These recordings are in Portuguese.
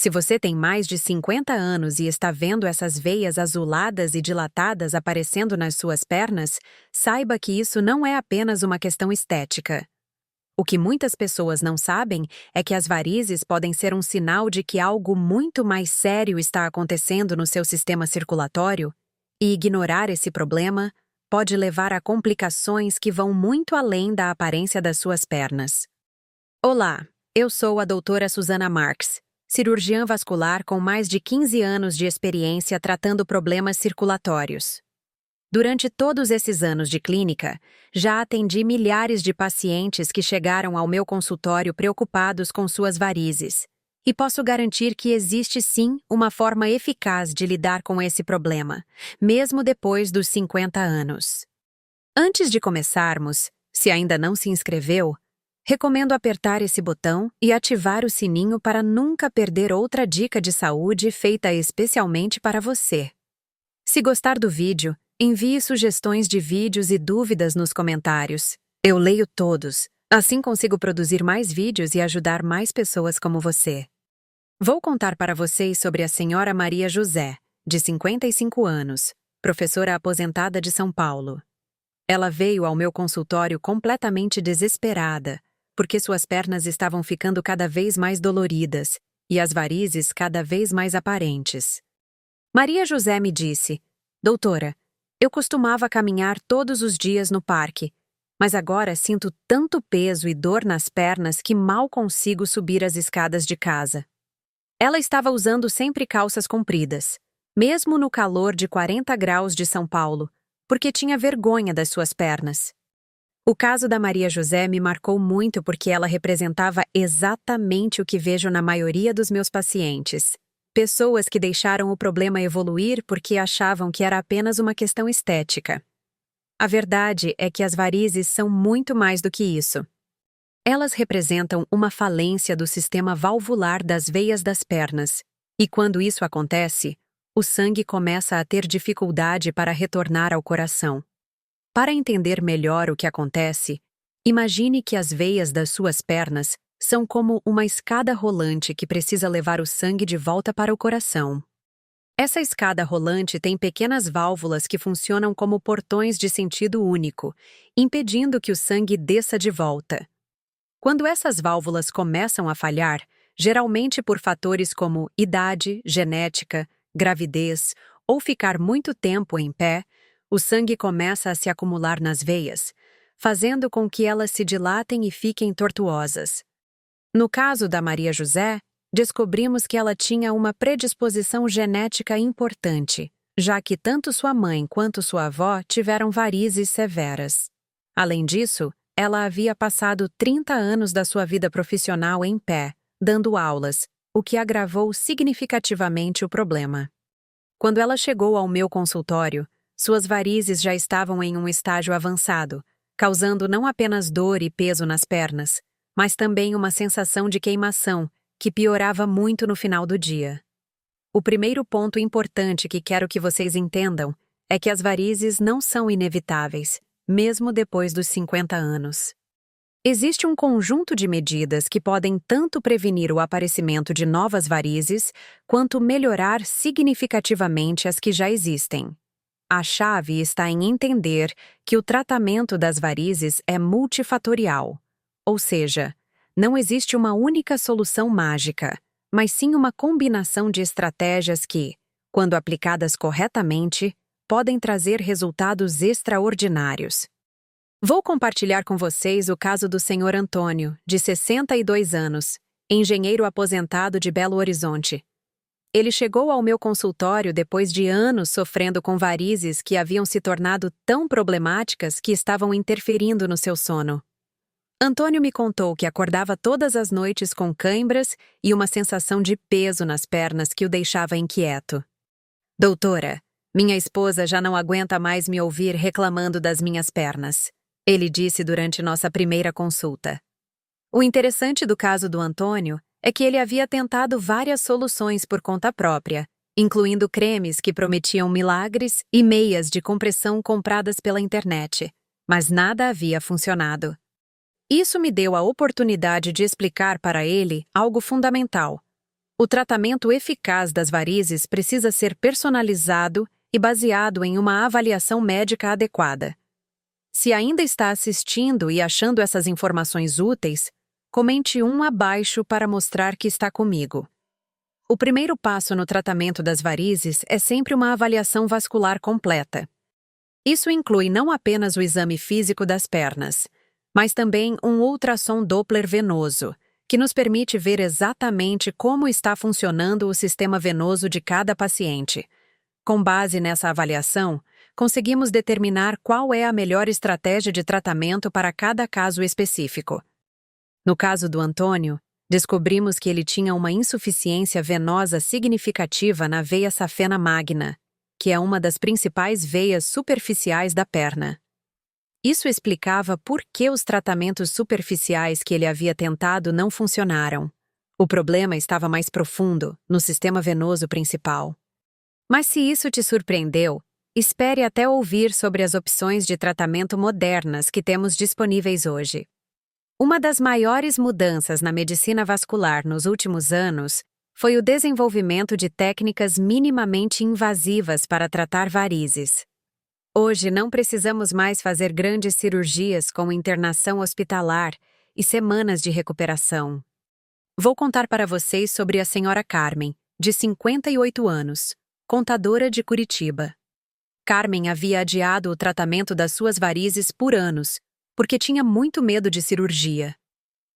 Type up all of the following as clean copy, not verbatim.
Se você tem mais de 50 anos e está vendo essas veias azuladas e dilatadas aparecendo nas suas pernas, saiba que isso não é apenas uma questão estética. O que muitas pessoas não sabem é que as varizes podem ser um sinal de que algo muito mais sério está acontecendo no seu sistema circulatório, e ignorar esse problema pode levar a complicações que vão muito além da aparência das suas pernas. Olá, eu sou a doutora Susana Marks, cirurgiã vascular com mais de 15 anos de experiência tratando problemas circulatórios. Durante todos esses anos de clínica, já atendi milhares de pacientes que chegaram ao meu consultório preocupados com suas varizes, e posso garantir que existe sim uma forma eficaz de lidar com esse problema, mesmo depois dos 50 anos. Antes de começarmos, se ainda não se inscreveu, recomendo apertar esse botão e ativar o sininho para nunca perder outra dica de saúde feita especialmente para você. Se gostar do vídeo, envie sugestões de vídeos e dúvidas nos comentários. Eu leio todos, assim consigo produzir mais vídeos e ajudar mais pessoas como você. Vou contar para vocês sobre a senhora Maria José, de 55 anos, professora aposentada de São Paulo. Ela veio ao meu consultório completamente desesperada, porque suas pernas estavam ficando cada vez mais doloridas e as varizes cada vez mais aparentes. Maria José me disse: "Doutora, eu costumava caminhar todos os dias no parque, mas agora sinto tanto peso e dor nas pernas que mal consigo subir as escadas de casa." Ela estava usando sempre calças compridas, mesmo no calor de 40 graus de São Paulo, porque tinha vergonha das suas pernas. O caso da Maria José me marcou muito porque ela representava exatamente o que vejo na maioria dos meus pacientes. Pessoas que deixaram o problema evoluir porque achavam que era apenas uma questão estética. A verdade é que as varizes são muito mais do que isso. Elas representam uma falência do sistema valvular das veias das pernas, e quando isso acontece, o sangue começa a ter dificuldade para retornar ao coração. Para entender melhor o que acontece, imagine que as veias das suas pernas são como uma escada rolante que precisa levar o sangue de volta para o coração. Essa escada rolante tem pequenas válvulas que funcionam como portões de sentido único, impedindo que o sangue desça de volta. Quando essas válvulas começam a falhar, geralmente por fatores como idade, genética, gravidez ou ficar muito tempo em pé, o sangue começa a se acumular nas veias, fazendo com que elas se dilatem e fiquem tortuosas. No caso da Maria José, descobrimos que ela tinha uma predisposição genética importante, já que tanto sua mãe quanto sua avó tiveram varizes severas. Além disso, ela havia passado 30 anos da sua vida profissional em pé, dando aulas, o que agravou significativamente o problema. Quando ela chegou ao meu consultório, suas varizes já estavam em um estágio avançado, causando não apenas dor e peso nas pernas, mas também uma sensação de queimação, que piorava muito no final do dia. O primeiro ponto importante que quero que vocês entendam é que as varizes não são inevitáveis, mesmo depois dos 50 anos. Existe um conjunto de medidas que podem tanto prevenir o aparecimento de novas varizes, quanto melhorar significativamente as que já existem. A chave está em entender que o tratamento das varizes é multifatorial. Ou seja, não existe uma única solução mágica, mas sim uma combinação de estratégias que, quando aplicadas corretamente, podem trazer resultados extraordinários. Vou compartilhar com vocês o caso do Sr. Antônio, de 62 anos, engenheiro aposentado de Belo Horizonte. Ele chegou ao meu consultório depois de anos sofrendo com varizes que haviam se tornado tão problemáticas que estavam interferindo no seu sono. Antônio me contou que acordava todas as noites com cãibras e uma sensação de peso nas pernas que o deixava inquieto. "Doutora, minha esposa já não aguenta mais me ouvir reclamando das minhas pernas", ele disse durante nossa primeira consulta. O interessante do caso do Antônio é que ele havia tentado várias soluções por conta própria, incluindo cremes que prometiam milagres e meias de compressão compradas pela internet, mas nada havia funcionado. Isso me deu a oportunidade de explicar para ele algo fundamental. O tratamento eficaz das varizes precisa ser personalizado e baseado em uma avaliação médica adequada. Se ainda está assistindo e achando essas informações úteis, comente um abaixo para mostrar que está comigo. O primeiro passo no tratamento das varizes é sempre uma avaliação vascular completa. Isso inclui não apenas o exame físico das pernas, mas também um ultrassom Doppler venoso, que nos permite ver exatamente como está funcionando o sistema venoso de cada paciente. Com base nessa avaliação, conseguimos determinar qual é a melhor estratégia de tratamento para cada caso específico. No caso do Antônio, descobrimos que ele tinha uma insuficiência venosa significativa na veia safena magna, que é uma das principais veias superficiais da perna. Isso explicava por que os tratamentos superficiais que ele havia tentado não funcionaram. O problema estava mais profundo, no sistema venoso principal. Mas se isso te surpreendeu, espere até ouvir sobre as opções de tratamento modernas que temos disponíveis hoje. Uma das maiores mudanças na medicina vascular nos últimos anos foi o desenvolvimento de técnicas minimamente invasivas para tratar varizes. Hoje não precisamos mais fazer grandes cirurgias com internação hospitalar e semanas de recuperação. Vou contar para vocês sobre a senhora Carmen, de 58 anos, contadora de Curitiba. Carmen havia adiado o tratamento das suas varizes por anos, porque tinha muito medo de cirurgia.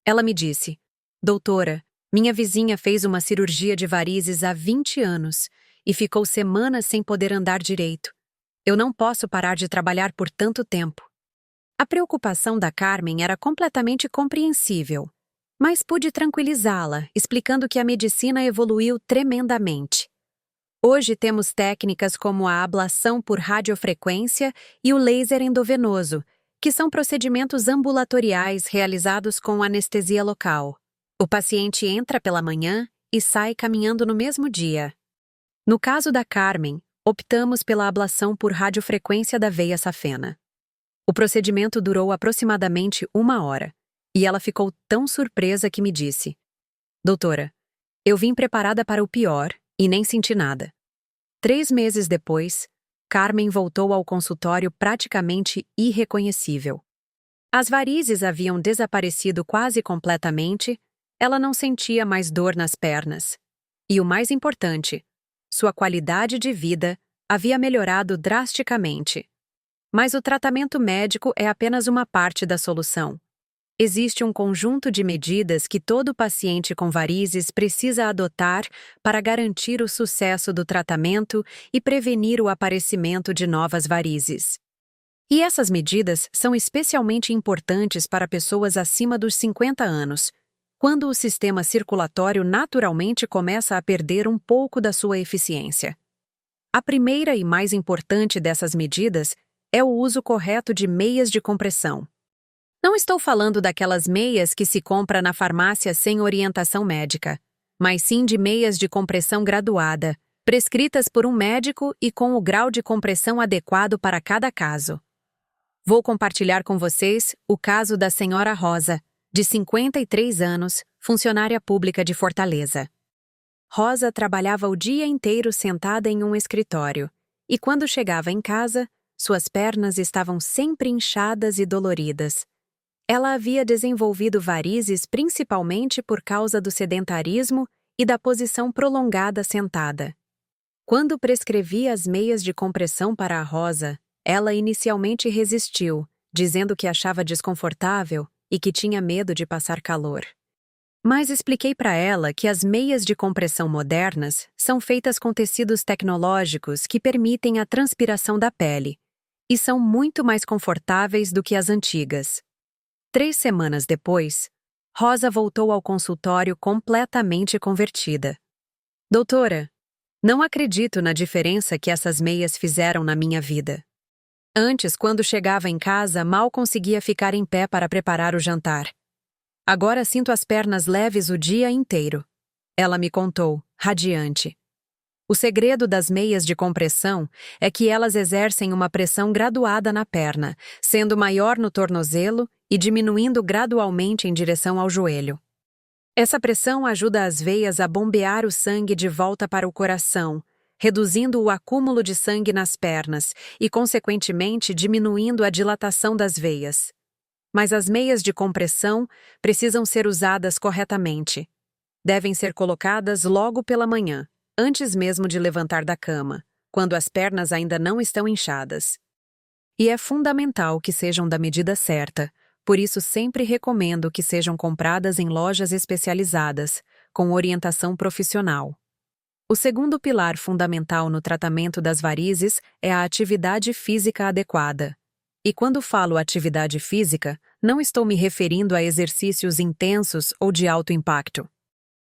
Ela me disse: "Doutora, minha vizinha fez uma cirurgia de varizes há 20 anos e ficou semanas sem poder andar direito. Eu não posso parar de trabalhar por tanto tempo." A preocupação da Carmen era completamente compreensível, mas pude tranquilizá-la, explicando que a medicina evoluiu tremendamente. Hoje temos técnicas como a ablação por radiofrequência e o laser endovenoso, que são procedimentos ambulatoriais realizados com anestesia local. O paciente entra pela manhã e sai caminhando no mesmo dia. No caso da Carmen, optamos pela ablação por radiofrequência da veia safena. O procedimento durou aproximadamente 1 hora, e ela ficou tão surpresa que me disse: "Doutora, eu vim preparada para o pior e nem senti nada." 3 meses depois, Carmen voltou ao consultório praticamente irreconhecível. As varizes haviam desaparecido quase completamente, ela não sentia mais dor nas pernas. E o mais importante, sua qualidade de vida havia melhorado drasticamente. Mas o tratamento médico é apenas uma parte da solução. Existe um conjunto de medidas que todo paciente com varizes precisa adotar para garantir o sucesso do tratamento e prevenir o aparecimento de novas varizes. E essas medidas são especialmente importantes para pessoas acima dos 50 anos, quando o sistema circulatório naturalmente começa a perder um pouco da sua eficiência. A primeira e mais importante dessas medidas é o uso correto de meias de compressão. Não estou falando daquelas meias que se compra na farmácia sem orientação médica, mas sim de meias de compressão graduada, prescritas por um médico e com o grau de compressão adequado para cada caso. Vou compartilhar com vocês o caso da senhora Rosa, de 53 anos, funcionária pública de Fortaleza. Rosa trabalhava o dia inteiro sentada em um escritório, e quando chegava em casa, suas pernas estavam sempre inchadas e doloridas. Ela havia desenvolvido varizes principalmente por causa do sedentarismo e da posição prolongada sentada. Quando prescrevi as meias de compressão para a Rosa, ela inicialmente resistiu, dizendo que achava desconfortável e que tinha medo de passar calor. Mas expliquei para ela que as meias de compressão modernas são feitas com tecidos tecnológicos que permitem a transpiração da pele e são muito mais confortáveis do que as antigas. 3 semanas depois, Rosa voltou ao consultório completamente convertida. "Doutora, não acredito na diferença que essas meias fizeram na minha vida. Antes, quando chegava em casa, mal conseguia ficar em pé para preparar o jantar. Agora sinto as pernas leves o dia inteiro." Ela me contou, radiante. O segredo das meias de compressão é que elas exercem uma pressão graduada na perna, sendo maior no tornozelo e diminuindo gradualmente em direção ao joelho. Essa pressão ajuda as veias a bombear o sangue de volta para o coração, reduzindo o acúmulo de sangue nas pernas e, consequentemente, diminuindo a dilatação das veias. Mas as meias de compressão precisam ser usadas corretamente. Devem ser colocadas logo pela manhã, antes mesmo de levantar da cama, quando as pernas ainda não estão inchadas. E é fundamental que sejam da medida certa, por isso sempre recomendo que sejam compradas em lojas especializadas, com orientação profissional. O segundo pilar fundamental no tratamento das varizes é a atividade física adequada. E quando falo atividade física, não estou me referindo a exercícios intensos ou de alto impacto.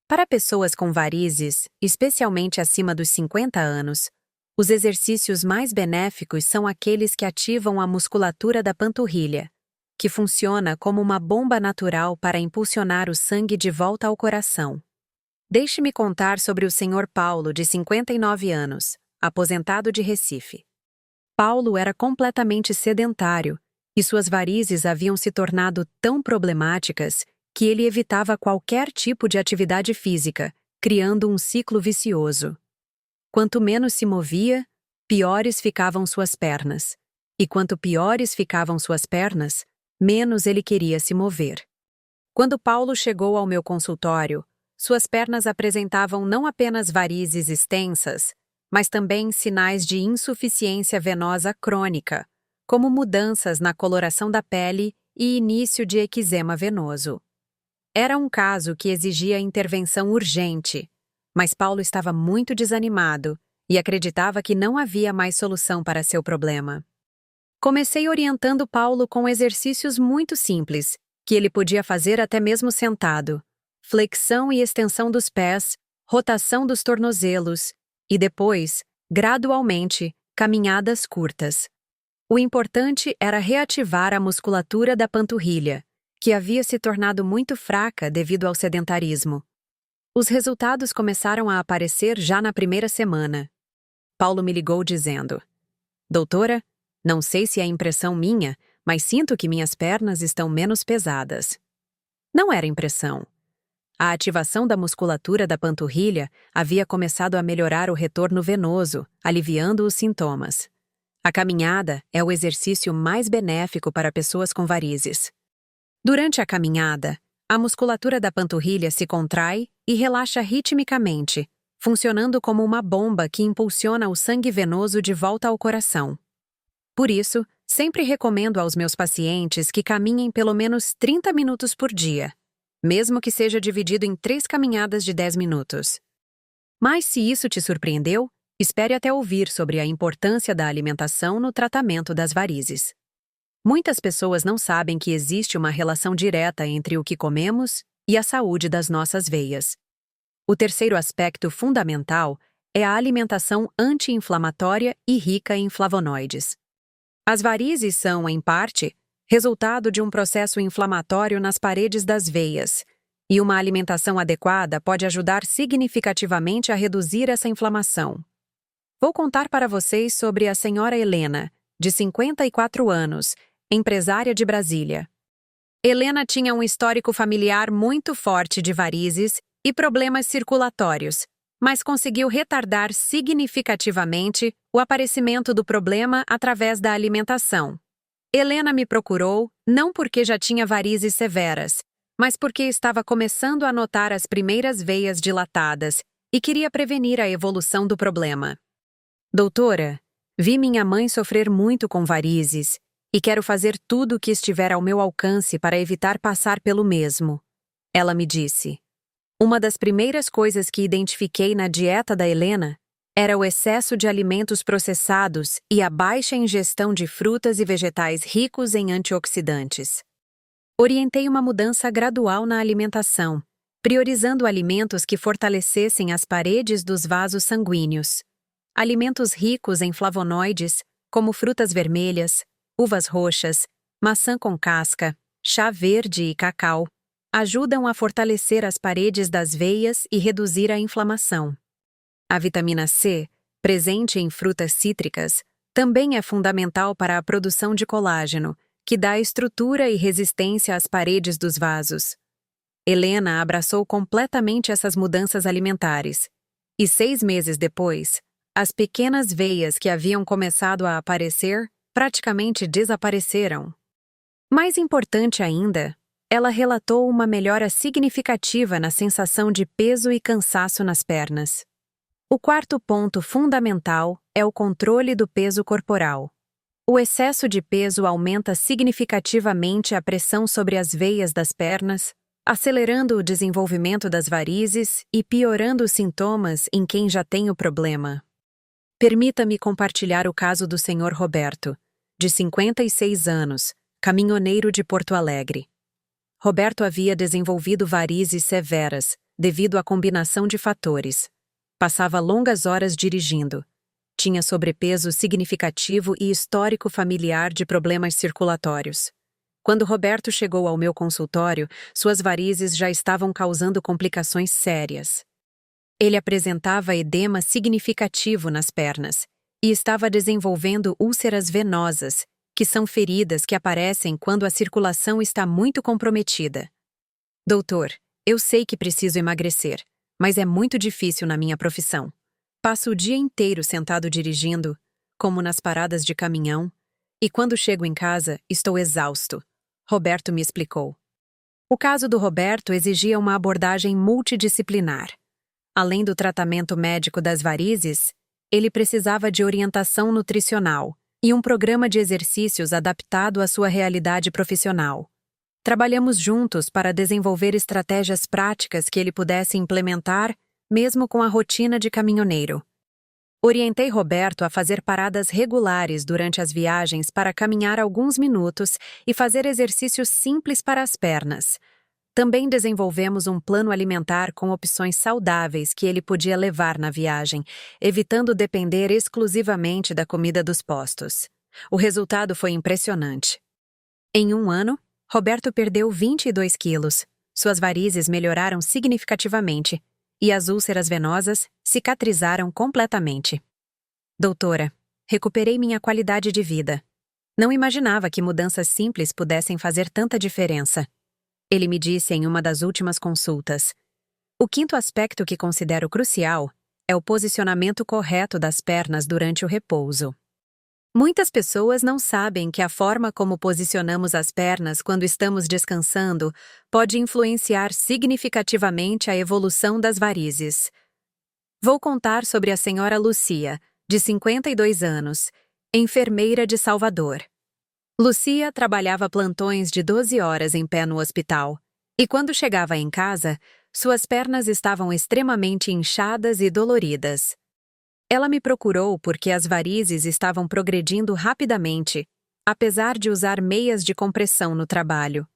Para pessoas com varizes, especialmente acima dos 50 anos, os exercícios mais benéficos são aqueles que ativam a musculatura da panturrilha, que funciona como uma bomba natural para impulsionar o sangue de volta ao coração. Deixe-me contar sobre o Sr. Paulo, de 59 anos, aposentado de Recife. Paulo era completamente sedentário e suas varizes haviam se tornado tão problemáticas que ele evitava qualquer tipo de atividade física, criando um ciclo vicioso. Quanto menos se movia, piores ficavam suas pernas. E quanto piores ficavam suas pernas, menos ele queria se mover. Quando Paulo chegou ao meu consultório, suas pernas apresentavam não apenas varizes extensas, mas também sinais de insuficiência venosa crônica, como mudanças na coloração da pele e início de eczema venoso. Era um caso que exigia intervenção urgente, mas Paulo estava muito desanimado e acreditava que não havia mais solução para seu problema. Comecei orientando Paulo com exercícios muito simples, que ele podia fazer até mesmo sentado: flexão e extensão dos pés, rotação dos tornozelos e depois, gradualmente, caminhadas curtas. O importante era reativar a musculatura da panturrilha, que havia se tornado muito fraca devido ao sedentarismo. Os resultados começaram a aparecer já na primeira semana. Paulo me ligou dizendo: "Doutora, não sei se é impressão minha, mas sinto que minhas pernas estão menos pesadas." Não era impressão. A ativação da musculatura da panturrilha havia começado a melhorar o retorno venoso, aliviando os sintomas. A caminhada é o exercício mais benéfico para pessoas com varizes. Durante a caminhada, a musculatura da panturrilha se contrai e relaxa ritmicamente, funcionando como uma bomba que impulsiona o sangue venoso de volta ao coração. Por isso, sempre recomendo aos meus pacientes que caminhem pelo menos 30 minutos por dia, mesmo que seja dividido em 3 caminhadas de 10 minutos. Mas se isso te surpreendeu, espere até ouvir sobre a importância da alimentação no tratamento das varizes. Muitas pessoas não sabem que existe uma relação direta entre o que comemos e a saúde das nossas veias. O terceiro aspecto fundamental é a alimentação anti-inflamatória e rica em flavonoides. As varizes são, em parte, resultado de um processo inflamatório nas paredes das veias, e uma alimentação adequada pode ajudar significativamente a reduzir essa inflamação. Vou contar para vocês sobre a senhora Helena, de 54 anos, empresária de Brasília. Helena tinha um histórico familiar muito forte de varizes e problemas circulatórios, mas conseguiu retardar significativamente o aparecimento do problema através da alimentação. Helena me procurou não porque já tinha varizes severas, mas porque estava começando a notar as primeiras veias dilatadas e queria prevenir a evolução do problema. "Doutora, vi minha mãe sofrer muito com varizes e quero fazer tudo o que estiver ao meu alcance para evitar passar pelo mesmo", ela me disse. Uma das primeiras coisas que identifiquei na dieta da Helena era o excesso de alimentos processados e a baixa ingestão de frutas e vegetais ricos em antioxidantes. Orientei uma mudança gradual na alimentação, priorizando alimentos que fortalecessem as paredes dos vasos sanguíneos. Alimentos ricos em flavonoides, como frutas vermelhas, uvas roxas, maçã com casca, chá verde e cacau, ajudam a fortalecer as paredes das veias e reduzir a inflamação. A vitamina C, presente em frutas cítricas, também é fundamental para a produção de colágeno, que dá estrutura e resistência às paredes dos vasos. Helena abraçou completamente essas mudanças alimentares. E 6 meses depois, as pequenas veias que haviam começado a aparecer praticamente desapareceram. Mais importante ainda, ela relatou uma melhora significativa na sensação de peso e cansaço nas pernas. O quarto ponto fundamental é o controle do peso corporal. O excesso de peso aumenta significativamente a pressão sobre as veias das pernas, acelerando o desenvolvimento das varizes e piorando os sintomas em quem já tem o problema. Permita-me compartilhar o caso do Sr. Roberto, de 56 anos, caminhoneiro de Porto Alegre. Roberto havia desenvolvido varizes severas, devido à combinação de fatores. Passava longas horas dirigindo. Tinha sobrepeso significativo e histórico familiar de problemas circulatórios. Quando Roberto chegou ao meu consultório, suas varizes já estavam causando complicações sérias. Ele apresentava edema significativo nas pernas e estava desenvolvendo úlceras venosas, que são feridas que aparecem quando a circulação está muito comprometida. Doutor, eu sei que preciso emagrecer, mas é muito difícil na minha profissão. Passo o dia inteiro sentado dirigindo, como nas paradas de caminhão, e quando chego em casa, estou exausto. Roberto me explicou. O caso do Roberto exigia uma abordagem multidisciplinar. Além do tratamento médico das varizes, ele precisava de orientação nutricional e um programa de exercícios adaptado à sua realidade profissional. Trabalhamos juntos para desenvolver estratégias práticas que ele pudesse implementar, mesmo com a rotina de caminhoneiro. Orientei Roberto a fazer paradas regulares durante as viagens para caminhar alguns minutos e fazer exercícios simples para as pernas. Também desenvolvemos um plano alimentar com opções saudáveis que ele podia levar na viagem, evitando depender exclusivamente da comida dos postos. O resultado foi impressionante. Em 1 ano, Roberto perdeu 22 quilos. Suas varizes melhoraram significativamente e as úlceras venosas cicatrizaram completamente. Doutora, recuperei minha qualidade de vida. Não imaginava que mudanças simples pudessem fazer tanta diferença. Ele me disse em uma das últimas consultas. O quinto aspecto que considero crucial é o posicionamento correto das pernas durante o repouso. Muitas pessoas não sabem que a forma como posicionamos as pernas quando estamos descansando pode influenciar significativamente a evolução das varizes. Vou contar sobre a senhora Lucia, de 52 anos, enfermeira de Salvador. Lucia trabalhava plantões de 12 horas em pé no hospital, e quando chegava em casa, suas pernas estavam extremamente inchadas e doloridas. Ela me procurou porque as varizes estavam progredindo rapidamente, apesar de usar meias de compressão no trabalho.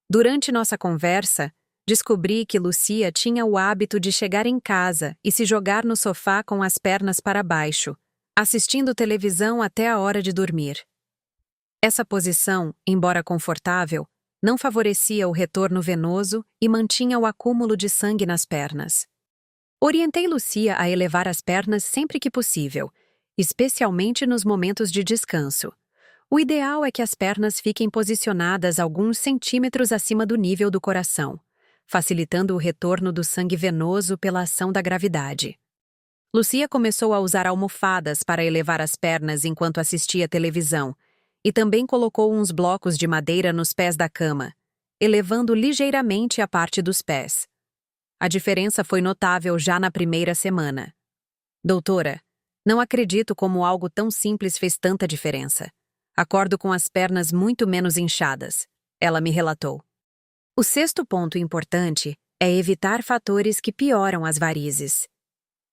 Durante nossa conversa, descobri que Lucia tinha o hábito de chegar em casa e se jogar no sofá com as pernas para baixo, assistindo televisão até a hora de dormir. Essa posição, embora confortável, não favorecia o retorno venoso e mantinha o acúmulo de sangue nas pernas. Orientei Lucia a elevar as pernas sempre que possível, especialmente nos momentos de descanso. O ideal é que as pernas fiquem posicionadas alguns centímetros acima do nível do coração, facilitando o retorno do sangue venoso pela ação da gravidade. Lucia começou a usar almofadas para elevar as pernas enquanto assistia televisão, e também colocou uns blocos de madeira nos pés da cama, elevando ligeiramente a parte dos pés. A diferença foi notável já na primeira semana. Doutora, não acredito como algo tão simples fez tanta diferença. Acordo com as pernas muito menos inchadas, ela me relatou. O sexto ponto importante é evitar fatores que pioram as varizes.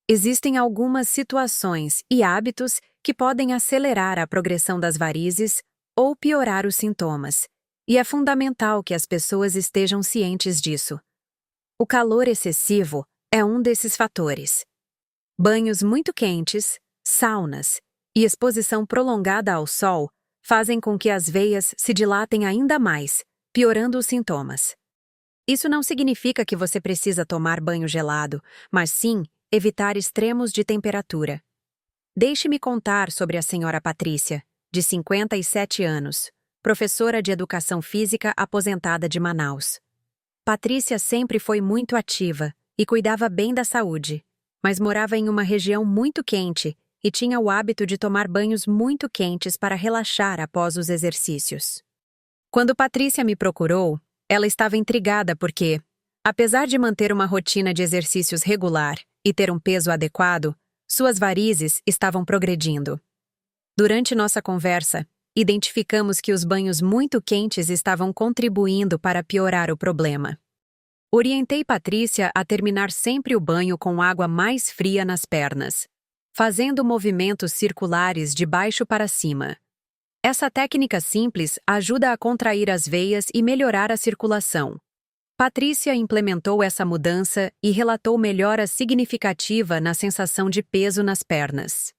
Existem algumas situações e hábitos que podem acelerar a progressão das varizes ou piorar os sintomas, e é fundamental que as pessoas estejam cientes disso. O calor excessivo é um desses fatores. Banhos muito quentes, saunas e exposição prolongada ao sol fazem com que as veias se dilatem ainda mais, piorando os sintomas. Isso não significa que você precisa tomar banho gelado, mas sim evitar extremos de temperatura. Deixe-me contar sobre a senhora Patrícia, de 57 anos, professora de educação física aposentada de Manaus. Patrícia sempre foi muito ativa e cuidava bem da saúde, mas morava em uma região muito quente e tinha o hábito de tomar banhos muito quentes para relaxar após os exercícios. Quando Patrícia me procurou, ela estava intrigada porque, apesar de manter uma rotina de exercícios regular e ter um peso adequado, suas varizes estavam progredindo. Durante nossa conversa, identificamos que os banhos muito quentes estavam contribuindo para piorar o problema. Orientei Patrícia a terminar sempre o banho com água mais fria nas pernas, fazendo movimentos circulares de baixo para cima. Essa técnica simples ajuda a contrair as veias e melhorar a circulação. Patrícia implementou essa mudança e relatou melhora significativa na sensação de peso nas pernas.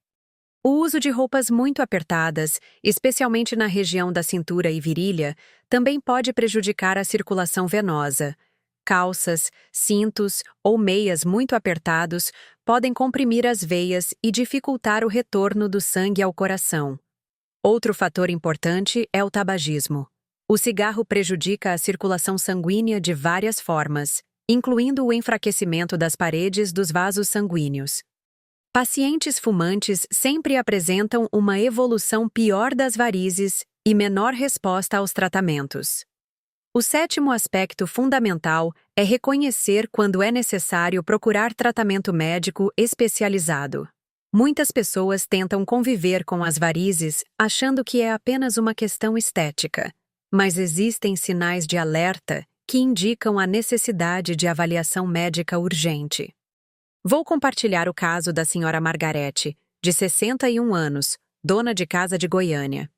O uso de roupas muito apertadas, especialmente na região da cintura e virilha, também pode prejudicar a circulação venosa. Calças, cintos ou meias muito apertados podem comprimir as veias e dificultar o retorno do sangue ao coração. Outro fator importante é o tabagismo. O cigarro prejudica a circulação sanguínea de várias formas, incluindo o enfraquecimento das paredes dos vasos sanguíneos. Pacientes fumantes sempre apresentam uma evolução pior das varizes e menor resposta aos tratamentos. O sétimo aspecto fundamental é reconhecer quando é necessário procurar tratamento médico especializado. Muitas pessoas tentam conviver com as varizes achando que é apenas uma questão estética, mas existem sinais de alerta que indicam a necessidade de avaliação médica urgente. Vou compartilhar o caso da senhora Margarete, de 61 anos, dona de casa de Goiânia.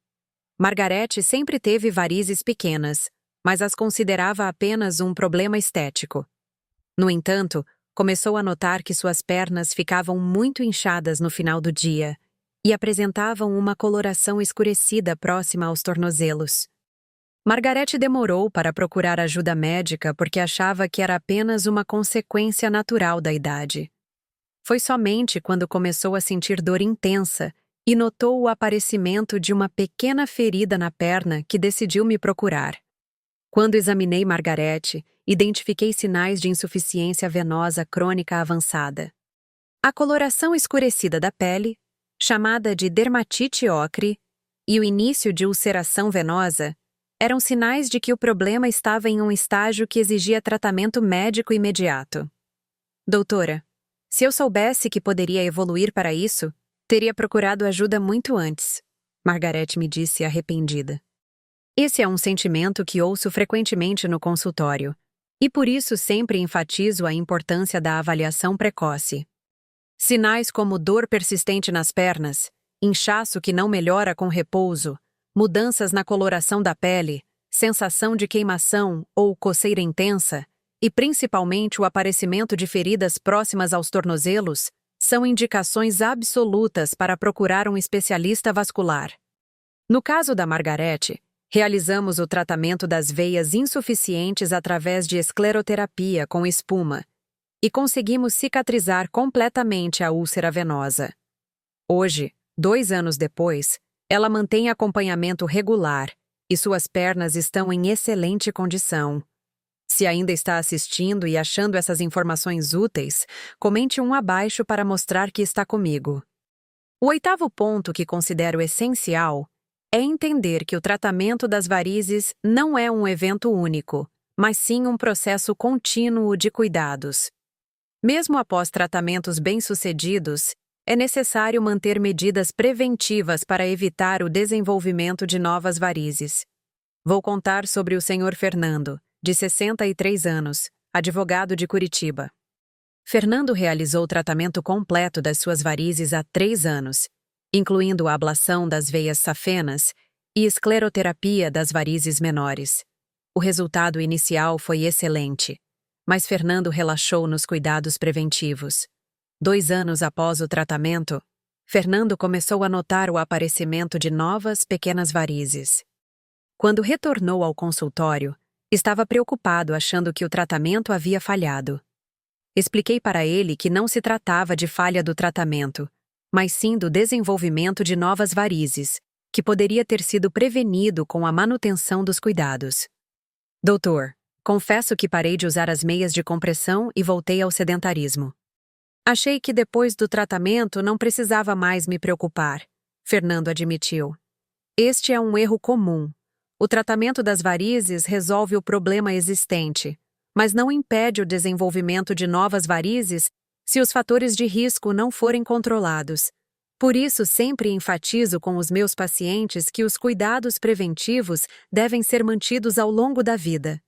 Margarete sempre teve varizes pequenas, mas as considerava apenas um problema estético. No entanto, começou a notar que suas pernas ficavam muito inchadas no final do dia e apresentavam uma coloração escurecida próxima aos tornozelos. Margarete demorou para procurar ajuda médica porque achava que era apenas uma consequência natural da idade. Foi somente quando começou a sentir dor intensa e notou o aparecimento de uma pequena ferida na perna que decidiu me procurar. Quando examinei Margarete, identifiquei sinais de insuficiência venosa crônica avançada. A coloração escurecida da pele, chamada de dermatite ocre, e o início de ulceração venosa eram sinais de que o problema estava em um estágio que exigia tratamento médico imediato. Doutora, se eu soubesse que poderia evoluir para isso, teria procurado ajuda muito antes, Margarete me disse arrependida. Esse é um sentimento que ouço frequentemente no consultório, e por isso sempre enfatizo a importância da avaliação precoce. Sinais como dor persistente nas pernas, inchaço que não melhora com repouso, mudanças na coloração da pele, sensação de queimação ou coceira intensa, e principalmente o aparecimento de feridas próximas aos tornozelos, são indicações absolutas para procurar um especialista vascular. No caso da Margarete, realizamos o tratamento das veias insuficientes através de escleroterapia com espuma e conseguimos cicatrizar completamente a úlcera venosa. Hoje, 2 anos depois, ela mantém acompanhamento regular e suas pernas estão em excelente condição. Se ainda está assistindo e achando essas informações úteis, comente um abaixo para mostrar que está comigo. O 8º ponto que considero essencial é entender que o tratamento das varizes não é um evento único, mas sim um processo contínuo de cuidados. Mesmo após tratamentos bem-sucedidos, é necessário manter medidas preventivas para evitar o desenvolvimento de novas varizes. Vou contar sobre o Sr. Fernando, de 63 anos, advogado de Curitiba. Fernando realizou o tratamento completo das suas varizes há 3 anos, incluindo a ablação das veias safenas e escleroterapia das varizes menores. O resultado inicial foi excelente, mas Fernando relaxou nos cuidados preventivos. 2 anos após o tratamento, Fernando começou a notar o aparecimento de novas pequenas varizes. Quando retornou ao consultório, estava preocupado achando que o tratamento havia falhado. Expliquei para ele que não se tratava de falha do tratamento, mas sim do desenvolvimento de novas varizes, que poderia ter sido prevenido com a manutenção dos cuidados. Doutor, Confesso que parei de usar as meias de compressão e voltei ao sedentarismo. Achei que depois do tratamento não precisava mais me preocupar, Fernando admitiu. Este é um erro comum. O tratamento das varizes resolve o problema existente, mas não impede o desenvolvimento de novas varizes se os fatores de risco não forem controlados. Por isso, sempre enfatizo com os meus pacientes que os cuidados preventivos devem ser mantidos ao longo da vida.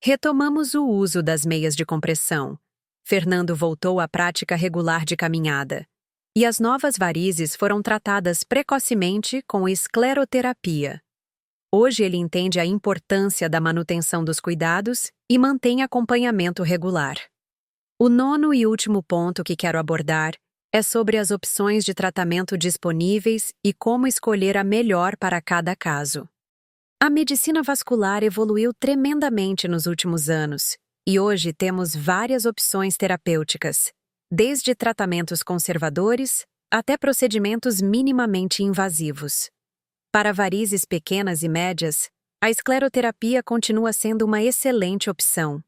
Retomamos o uso das meias de compressão. Fernando voltou à prática regular de caminhada. E as novas varizes foram tratadas precocemente com escleroterapia. Hoje ele entende a importância da manutenção dos cuidados e mantém acompanhamento regular. O nono e último ponto que quero abordar é sobre as opções de tratamento disponíveis e como escolher a melhor para cada caso. A medicina vascular evoluiu tremendamente nos últimos anos, e hoje temos várias opções terapêuticas, desde tratamentos conservadores até procedimentos minimamente invasivos. Para varizes pequenas e médias, a escleroterapia continua sendo uma excelente opção.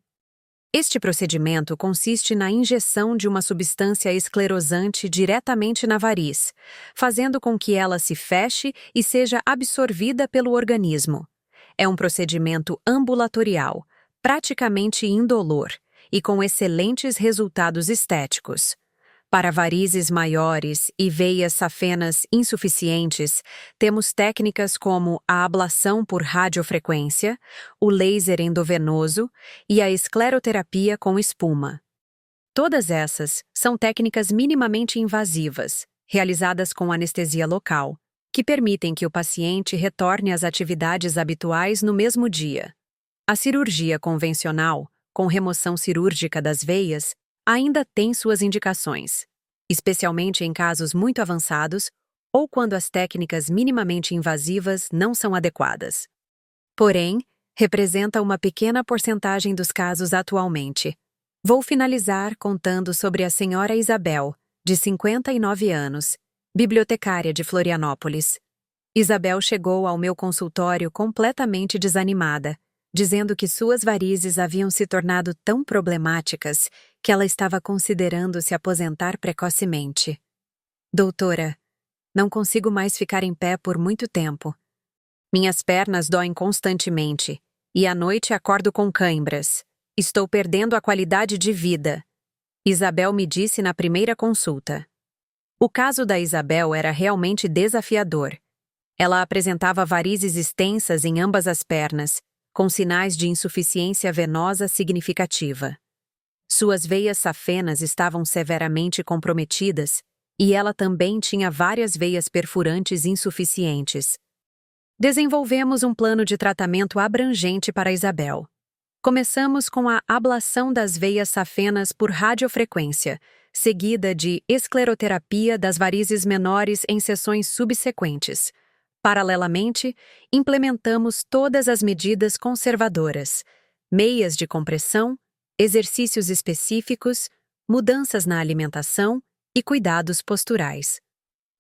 Este procedimento consiste na injeção de uma substância esclerosante diretamente na variz, fazendo com que ela se feche e seja absorvida pelo organismo. É um procedimento ambulatorial, praticamente indolor e com excelentes resultados estéticos. Para varizes maiores e veias safenas insuficientes, temos técnicas como a ablação por radiofrequência, o laser endovenoso e a escleroterapia com espuma. Todas essas são técnicas minimamente invasivas, realizadas com anestesia local, que permitem que o paciente retorne às atividades habituais no mesmo dia. A cirurgia convencional, com remoção cirúrgica das veias, ainda tem suas indicações, especialmente em casos muito avançados ou quando as técnicas minimamente invasivas não são adequadas. Porém, representa uma pequena porcentagem dos casos atualmente. Vou finalizar contando sobre a senhora Isabel, de 59 anos, bibliotecária de Florianópolis. Isabel chegou ao meu consultório completamente desanimada, dizendo que suas varizes haviam se tornado tão problemáticas que ela estava considerando se aposentar precocemente. Doutora, não consigo mais ficar em pé por muito tempo. Minhas pernas doem constantemente e à noite acordo com cãibras. Estou perdendo a qualidade de vida, Isabel me disse na primeira consulta. O caso da Isabel era realmente desafiador. Ela apresentava varizes extensas em ambas as pernas, com sinais de insuficiência venosa significativa. Suas veias safenas estavam severamente comprometidas e ela também tinha várias veias perfurantes insuficientes. Desenvolvemos um plano de tratamento abrangente para Isabel. Começamos com a ablação das veias safenas por radiofrequência, seguida de escleroterapia das varizes menores em sessões subsequentes. Paralelamente, implementamos todas as medidas conservadoras, meias de compressão, exercícios específicos, mudanças na alimentação e cuidados posturais.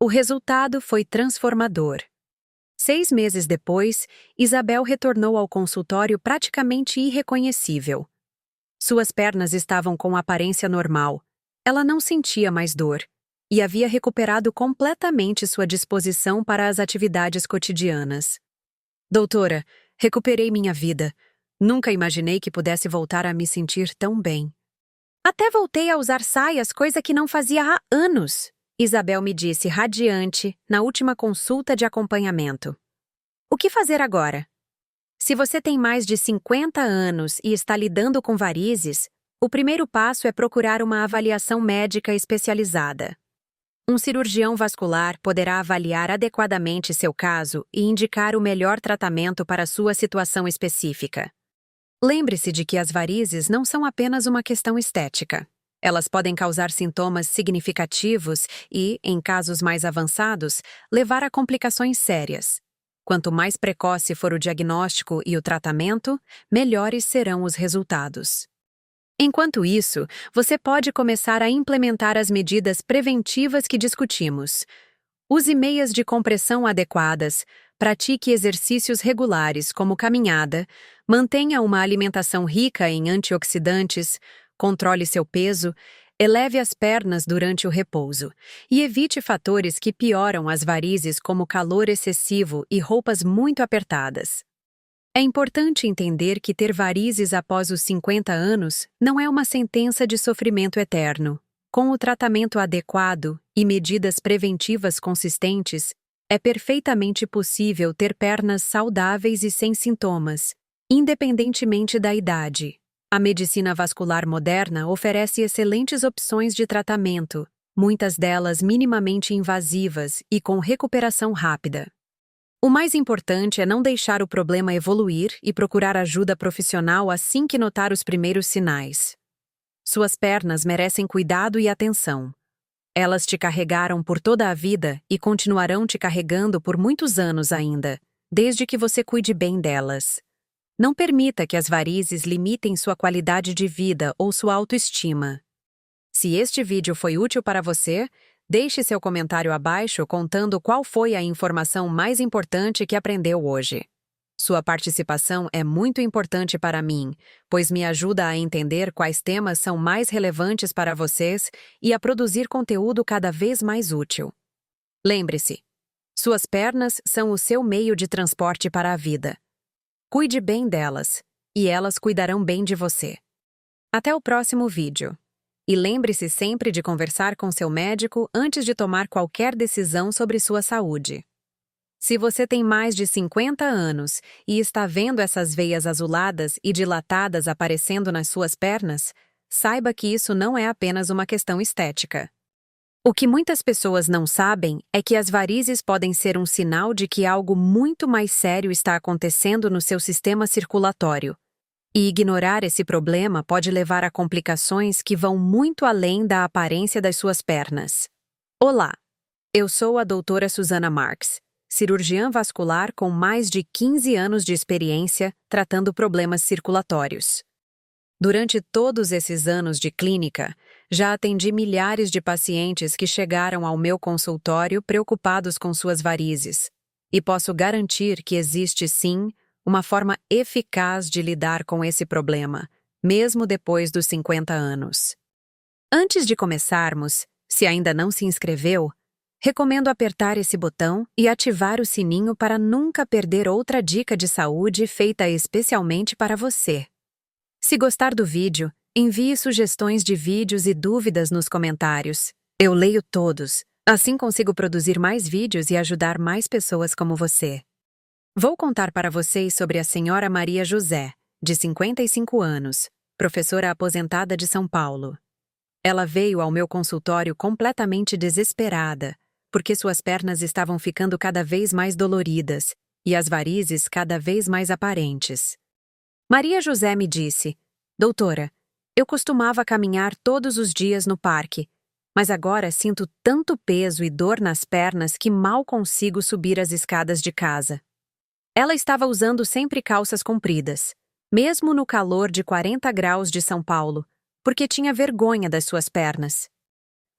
O resultado foi transformador. 6 meses depois, Isabel retornou ao consultório praticamente irreconhecível. Suas pernas estavam com aparência normal. Ela não sentia mais dor e havia recuperado completamente sua disposição para as atividades cotidianas. Doutora, recuperei minha vida. Nunca imaginei que pudesse voltar a me sentir tão bem. Até voltei a usar saias, coisa que não fazia há anos, Isabel me disse radiante na última consulta de acompanhamento. O que fazer agora? Se você tem mais de 50 anos e está lidando com varizes, o primeiro passo é procurar uma avaliação médica especializada. Um cirurgião vascular poderá avaliar adequadamente seu caso e indicar o melhor tratamento para sua situação específica. Lembre-se de que as varizes não são apenas uma questão estética. Elas podem causar sintomas significativos e, em casos mais avançados, levar a complicações sérias. Quanto mais precoce for o diagnóstico e o tratamento, melhores serão os resultados. Enquanto isso, você pode começar a implementar as medidas preventivas que discutimos. Use meias de compressão adequadas, pratique exercícios regulares como caminhada, mantenha uma alimentação rica em antioxidantes, controle seu peso, eleve as pernas durante o repouso e evite fatores que pioram as varizes como calor excessivo e roupas muito apertadas. É importante entender que ter varizes após os 50 anos não é uma sentença de sofrimento eterno. Com o tratamento adequado e medidas preventivas consistentes, é perfeitamente possível ter pernas saudáveis e sem sintomas, independentemente da idade. A medicina vascular moderna oferece excelentes opções de tratamento, muitas delas minimamente invasivas e com recuperação rápida. O mais importante é não deixar o problema evoluir e procurar ajuda profissional assim que notar os primeiros sinais. Suas pernas merecem cuidado e atenção. Elas te carregaram por toda a vida e continuarão te carregando por muitos anos ainda, desde que você cuide bem delas. Não permita que as varizes limitem sua qualidade de vida ou sua autoestima. Se este vídeo foi útil para você, deixe seu comentário abaixo contando qual foi a informação mais importante que aprendeu hoje. Sua participação é muito importante para mim, pois me ajuda a entender quais temas são mais relevantes para vocês e a produzir conteúdo cada vez mais útil. Lembre-se, suas pernas são o seu meio de transporte para a vida. Cuide bem delas, e elas cuidarão bem de você. Até o próximo vídeo. E lembre-se sempre de conversar com seu médico antes de tomar qualquer decisão sobre sua saúde. Se você tem mais de 50 anos e está vendo essas veias azuladas e dilatadas aparecendo nas suas pernas, saiba que isso não é apenas uma questão estética. O que muitas pessoas não sabem é que as varizes podem ser um sinal de que algo muito mais sério está acontecendo no seu sistema circulatório. E ignorar esse problema pode levar a complicações que vão muito além da aparência das suas pernas. Olá, eu sou a doutora Susana Marks, cirurgiã vascular com mais de 15 anos de experiência tratando problemas circulatórios. Durante todos esses anos de clínica, já atendi milhares de pacientes que chegaram ao meu consultório preocupados com suas varizes, e posso garantir que existe sim uma forma eficaz de lidar com esse problema, mesmo depois dos 50 anos. Antes de começarmos, se ainda não se inscreveu, recomendo apertar esse botão e ativar o sininho para nunca perder outra dica de saúde feita especialmente para você. Se gostar do vídeo, envie sugestões de vídeos e dúvidas nos comentários. Eu leio todos, assim consigo produzir mais vídeos e ajudar mais pessoas como você. Vou contar para vocês sobre a senhora Maria José, de 55 anos, professora aposentada de São Paulo. Ela veio ao meu consultório completamente desesperada, porque suas pernas estavam ficando cada vez mais doloridas e as varizes cada vez mais aparentes. Maria José me disse: "Doutora, eu costumava caminhar todos os dias no parque, mas agora sinto tanto peso e dor nas pernas que mal consigo subir as escadas de casa." Ela estava usando sempre calças compridas, mesmo no calor de 40 graus de São Paulo, porque tinha vergonha das suas pernas.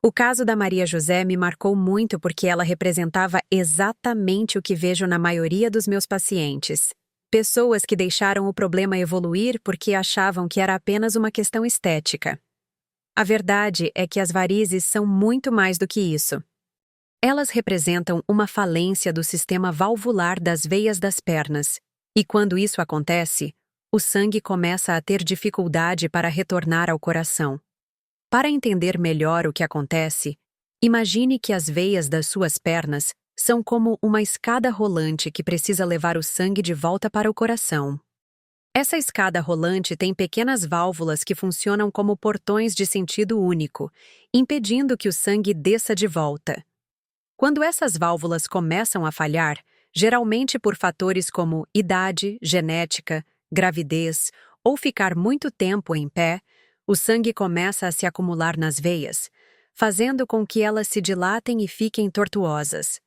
O caso da Maria José me marcou muito porque ela representava exatamente o que vejo na maioria dos meus pacientes. Pessoas que deixaram o problema evoluir porque achavam que era apenas uma questão estética. A verdade é que as varizes são muito mais do que isso. Elas representam uma falência do sistema valvular das veias das pernas, e quando isso acontece, o sangue começa a ter dificuldade para retornar ao coração. Para entender melhor o que acontece, imagine que as veias das suas pernas são como uma escada rolante que precisa levar o sangue de volta para o coração. Essa escada rolante tem pequenas válvulas que funcionam como portões de sentido único, impedindo que o sangue desça de volta. Quando essas válvulas começam a falhar, geralmente por fatores como idade, genética, gravidez ou ficar muito tempo em pé, o sangue começa a se acumular nas veias, fazendo com que elas se dilatem e fiquem tortuosas.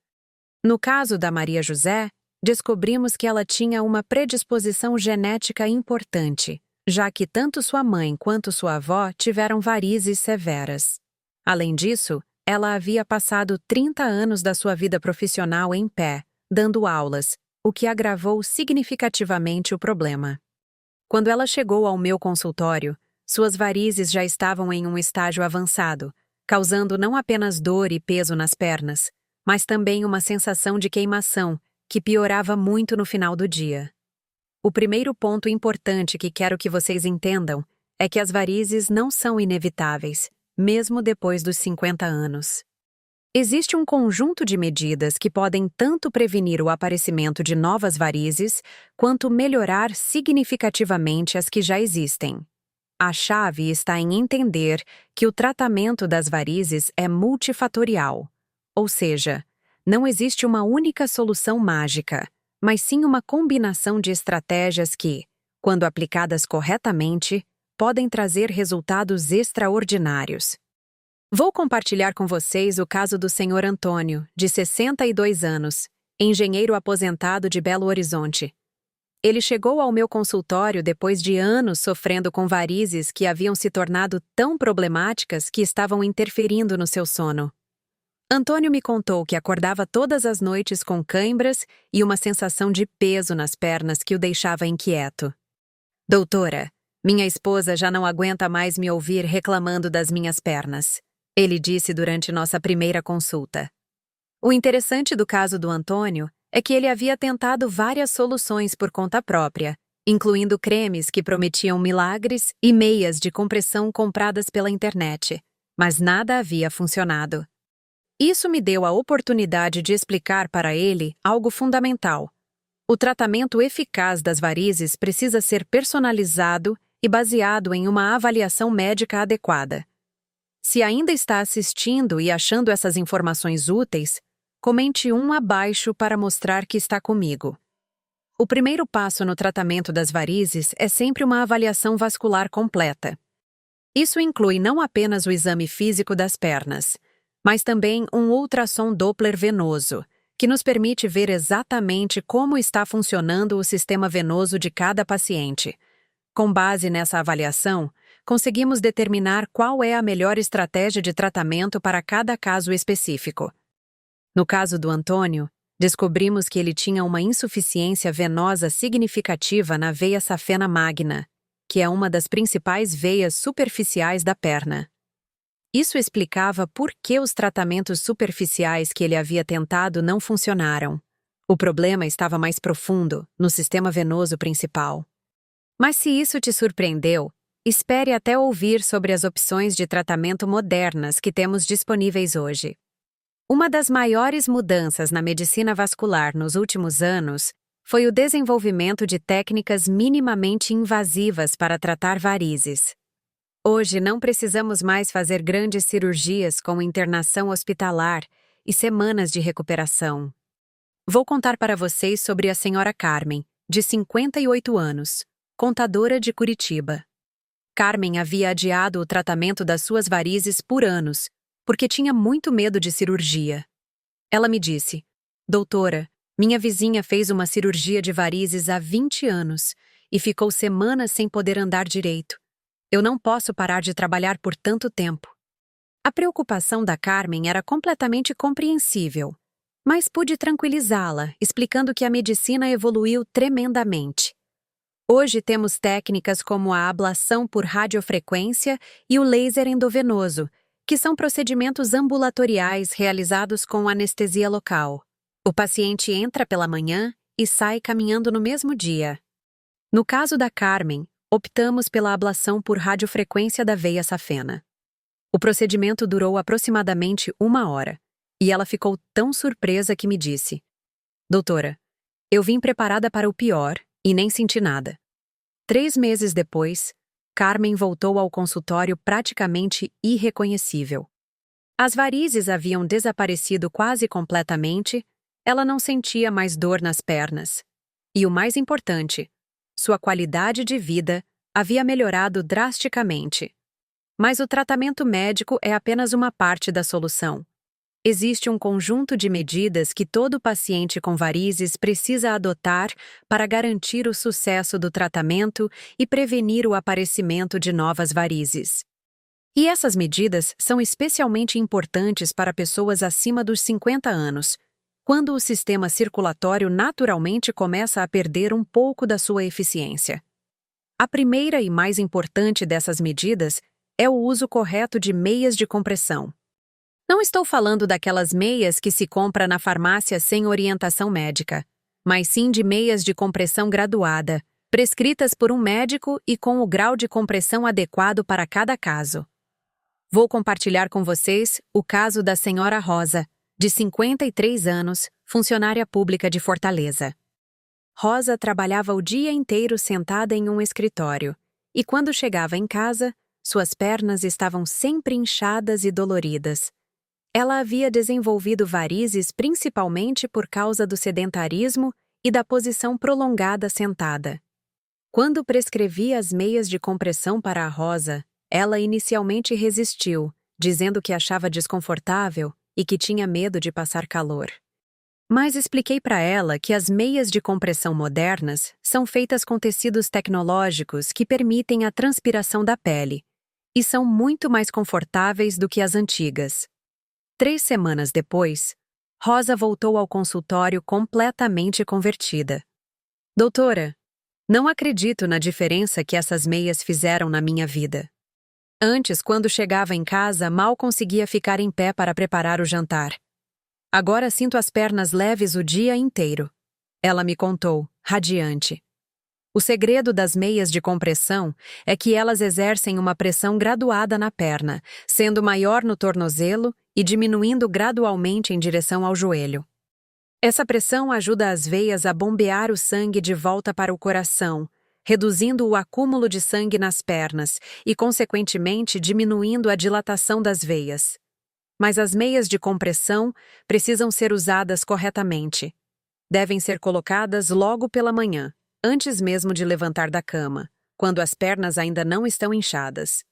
No caso da Maria José, descobrimos que ela tinha uma predisposição genética importante, já que tanto sua mãe quanto sua avó tiveram varizes severas. Além disso, ela havia passado 30 anos da sua vida profissional em pé, dando aulas, o que agravou significativamente o problema. Quando ela chegou ao meu consultório, suas varizes já estavam em um estágio avançado, causando não apenas dor e peso nas pernas, mas também uma sensação de queimação, que piorava muito no final do dia. O primeiro ponto importante que quero que vocês entendam é que as varizes não são inevitáveis, mesmo depois dos 50 anos. Existe um conjunto de medidas que podem tanto prevenir o aparecimento de novas varizes, quanto melhorar significativamente as que já existem. A chave está em entender que o tratamento das varizes é multifatorial, ou seja, não existe uma única solução mágica, mas sim uma combinação de estratégias que, quando aplicadas corretamente, podem trazer resultados extraordinários. Vou compartilhar com vocês o caso do Sr. Antônio, de 62 anos, engenheiro aposentado de Belo Horizonte. Ele chegou ao meu consultório depois de anos sofrendo com varizes que haviam se tornado tão problemáticas que estavam interferindo no seu sono. Antônio me contou que acordava todas as noites com cãibras e uma sensação de peso nas pernas que o deixava inquieto. Doutora, minha esposa já não aguenta mais me ouvir reclamando das minhas pernas, ele disse durante nossa primeira consulta. O interessante do caso do Antônio é que ele havia tentado várias soluções por conta própria, incluindo cremes que prometiam milagres e meias de compressão compradas pela internet, mas nada havia funcionado. Isso me deu a oportunidade de explicar para ele algo fundamental. O tratamento eficaz das varizes precisa ser personalizado e baseado em uma avaliação médica adequada. Se ainda está assistindo e achando essas informações úteis, comente 1 abaixo para mostrar que está comigo. O primeiro passo no tratamento das varizes é sempre uma avaliação vascular completa. Isso inclui não apenas o exame físico das pernas, mas também um ultrassom Doppler venoso, que nos permite ver exatamente como está funcionando o sistema venoso de cada paciente. Com base nessa avaliação, conseguimos determinar qual é a melhor estratégia de tratamento para cada caso específico. No caso do Antônio, descobrimos que ele tinha uma insuficiência venosa significativa na veia safena magna, que é uma das principais veias superficiais da perna. Isso explicava por que os tratamentos superficiais que ele havia tentado não funcionaram. O problema estava mais profundo, no sistema venoso principal. Mas se isso te surpreendeu, espere até ouvir sobre as opções de tratamento modernas que temos disponíveis hoje. Uma das maiores mudanças na medicina vascular nos últimos anos foi o desenvolvimento de técnicas minimamente invasivas para tratar varizes. Hoje não precisamos mais fazer grandes cirurgias com internação hospitalar e semanas de recuperação. Vou contar para vocês sobre a senhora Carmen, de 58 anos, contadora de Curitiba. Carmen havia adiado o tratamento das suas varizes por anos, porque tinha muito medo de cirurgia. Ela me disse: doutora, minha vizinha fez uma cirurgia de varizes há 20 anos e ficou semanas sem poder andar direito. Eu não posso parar de trabalhar por tanto tempo. A preocupação da Carmen era completamente compreensível, mas pude tranquilizá-la, explicando que a medicina evoluiu tremendamente. Hoje temos técnicas como a ablação por radiofrequência e o laser endovenoso, que são procedimentos ambulatoriais realizados com anestesia local. O paciente entra pela manhã e sai caminhando no mesmo dia. No caso da Carmen, optamos pela ablação por radiofrequência da veia safena. O procedimento durou aproximadamente 1 hora, e ela ficou tão surpresa que me disse: doutora, eu vim preparada para o pior e nem senti nada. 3 meses depois, Carmen voltou ao consultório praticamente irreconhecível. As varizes haviam desaparecido quase completamente, ela não sentia mais dor nas pernas. E o mais importante, sua qualidade de vida havia melhorado drasticamente. Mas o tratamento médico é apenas uma parte da solução. Existe um conjunto de medidas que todo paciente com varizes precisa adotar para garantir o sucesso do tratamento e prevenir o aparecimento de novas varizes. E essas medidas são especialmente importantes para pessoas acima dos 50 anos, quando o sistema circulatório naturalmente começa a perder um pouco da sua eficiência. A primeira e mais importante dessas medidas é o uso correto de meias de compressão. Não estou falando daquelas meias que se compra na farmácia sem orientação médica, mas sim de meias de compressão graduada, prescritas por um médico e com o grau de compressão adequado para cada caso. Vou compartilhar com vocês o caso da senhora Rosa, de 53 anos, funcionária pública de Fortaleza. Rosa trabalhava o dia inteiro sentada em um escritório, e quando chegava em casa, suas pernas estavam sempre inchadas e doloridas. Ela havia desenvolvido varizes principalmente por causa do sedentarismo e da posição prolongada sentada. Quando prescrevi as meias de compressão para a Rosa, ela inicialmente resistiu, dizendo que achava desconfortável e que tinha medo de passar calor. Mas expliquei para ela que as meias de compressão modernas são feitas com tecidos tecnológicos que permitem a transpiração da pele e são muito mais confortáveis do que as antigas. 3 semanas depois, Rosa voltou ao consultório completamente convertida. Doutora, não acredito na diferença que essas meias fizeram na minha vida. Antes, quando chegava em casa, mal conseguia ficar em pé para preparar o jantar. Agora sinto as pernas leves o dia inteiro. Ela me contou, radiante. O segredo das meias de compressão é que elas exercem uma pressão graduada na perna, sendo maior no tornozelo e diminuindo gradualmente em direção ao joelho. Essa pressão ajuda as veias a bombear o sangue de volta para o coração, reduzindo o acúmulo de sangue nas pernas e, consequentemente, diminuindo a dilatação das veias. Mas as meias de compressão precisam ser usadas corretamente. Devem ser colocadas logo pela manhã, antes mesmo de levantar da cama, quando as pernas ainda não estão inchadas.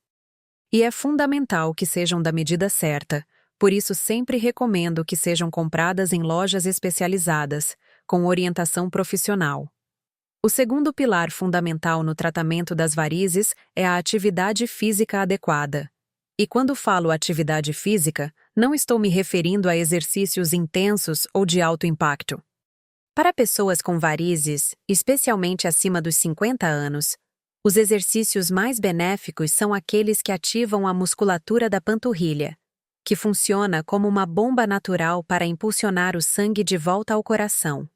E é fundamental que sejam da medida certa, por isso sempre recomendo que sejam compradas em lojas especializadas, com orientação profissional. O segundo pilar fundamental no tratamento das varizes é a atividade física adequada. E quando falo atividade física, não estou me referindo a exercícios intensos ou de alto impacto. Para pessoas com varizes, especialmente acima dos 50 anos, os exercícios mais benéficos são aqueles que ativam a musculatura da panturrilha, que funciona como uma bomba natural para impulsionar o sangue de volta ao coração.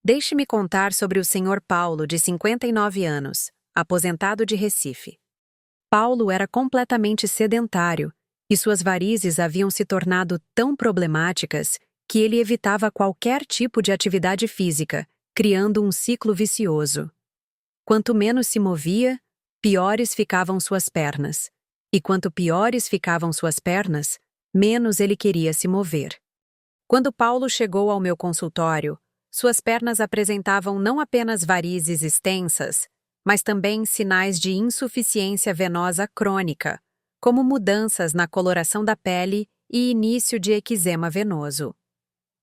Deixe-me contar sobre o Sr. Paulo, de 59 anos, aposentado de Recife. Paulo era completamente sedentário e suas varizes haviam se tornado tão problemáticas que ele evitava qualquer tipo de atividade física, criando um ciclo vicioso. Quanto menos se movia, piores ficavam suas pernas. E quanto piores ficavam suas pernas, menos ele queria se mover. Quando Paulo chegou ao meu consultório, suas pernas apresentavam não apenas varizes extensas, mas também sinais de insuficiência venosa crônica, como mudanças na coloração da pele e início de eczema venoso.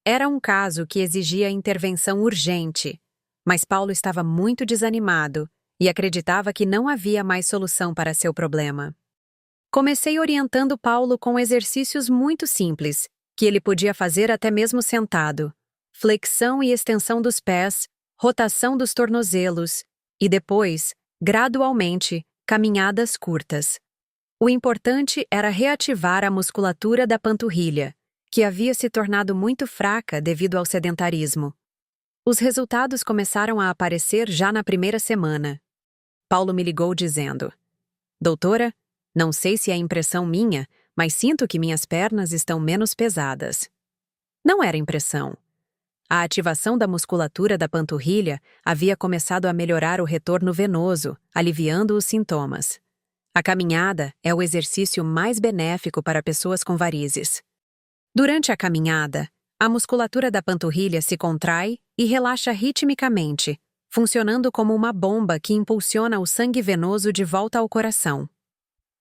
Era um caso que exigia intervenção urgente, mas Paulo estava muito desanimado e acreditava que não havia mais solução para seu problema. Comecei orientando Paulo com exercícios muito simples, que ele podia fazer até mesmo sentado: flexão e extensão dos pés, rotação dos tornozelos e depois, gradualmente, caminhadas curtas. O importante era reativar a musculatura da panturrilha, que havia se tornado muito fraca devido ao sedentarismo. Os resultados começaram a aparecer já na primeira semana. Paulo me ligou dizendo: Doutora, não sei se é impressão minha, mas sinto que minhas pernas estão menos pesadas. Não era impressão. A ativação da musculatura da panturrilha havia começado a melhorar o retorno venoso, aliviando os sintomas. A caminhada é o exercício mais benéfico para pessoas com varizes. Durante a caminhada, a musculatura da panturrilha se contrai e relaxa ritmicamente, funcionando como uma bomba que impulsiona o sangue venoso de volta ao coração.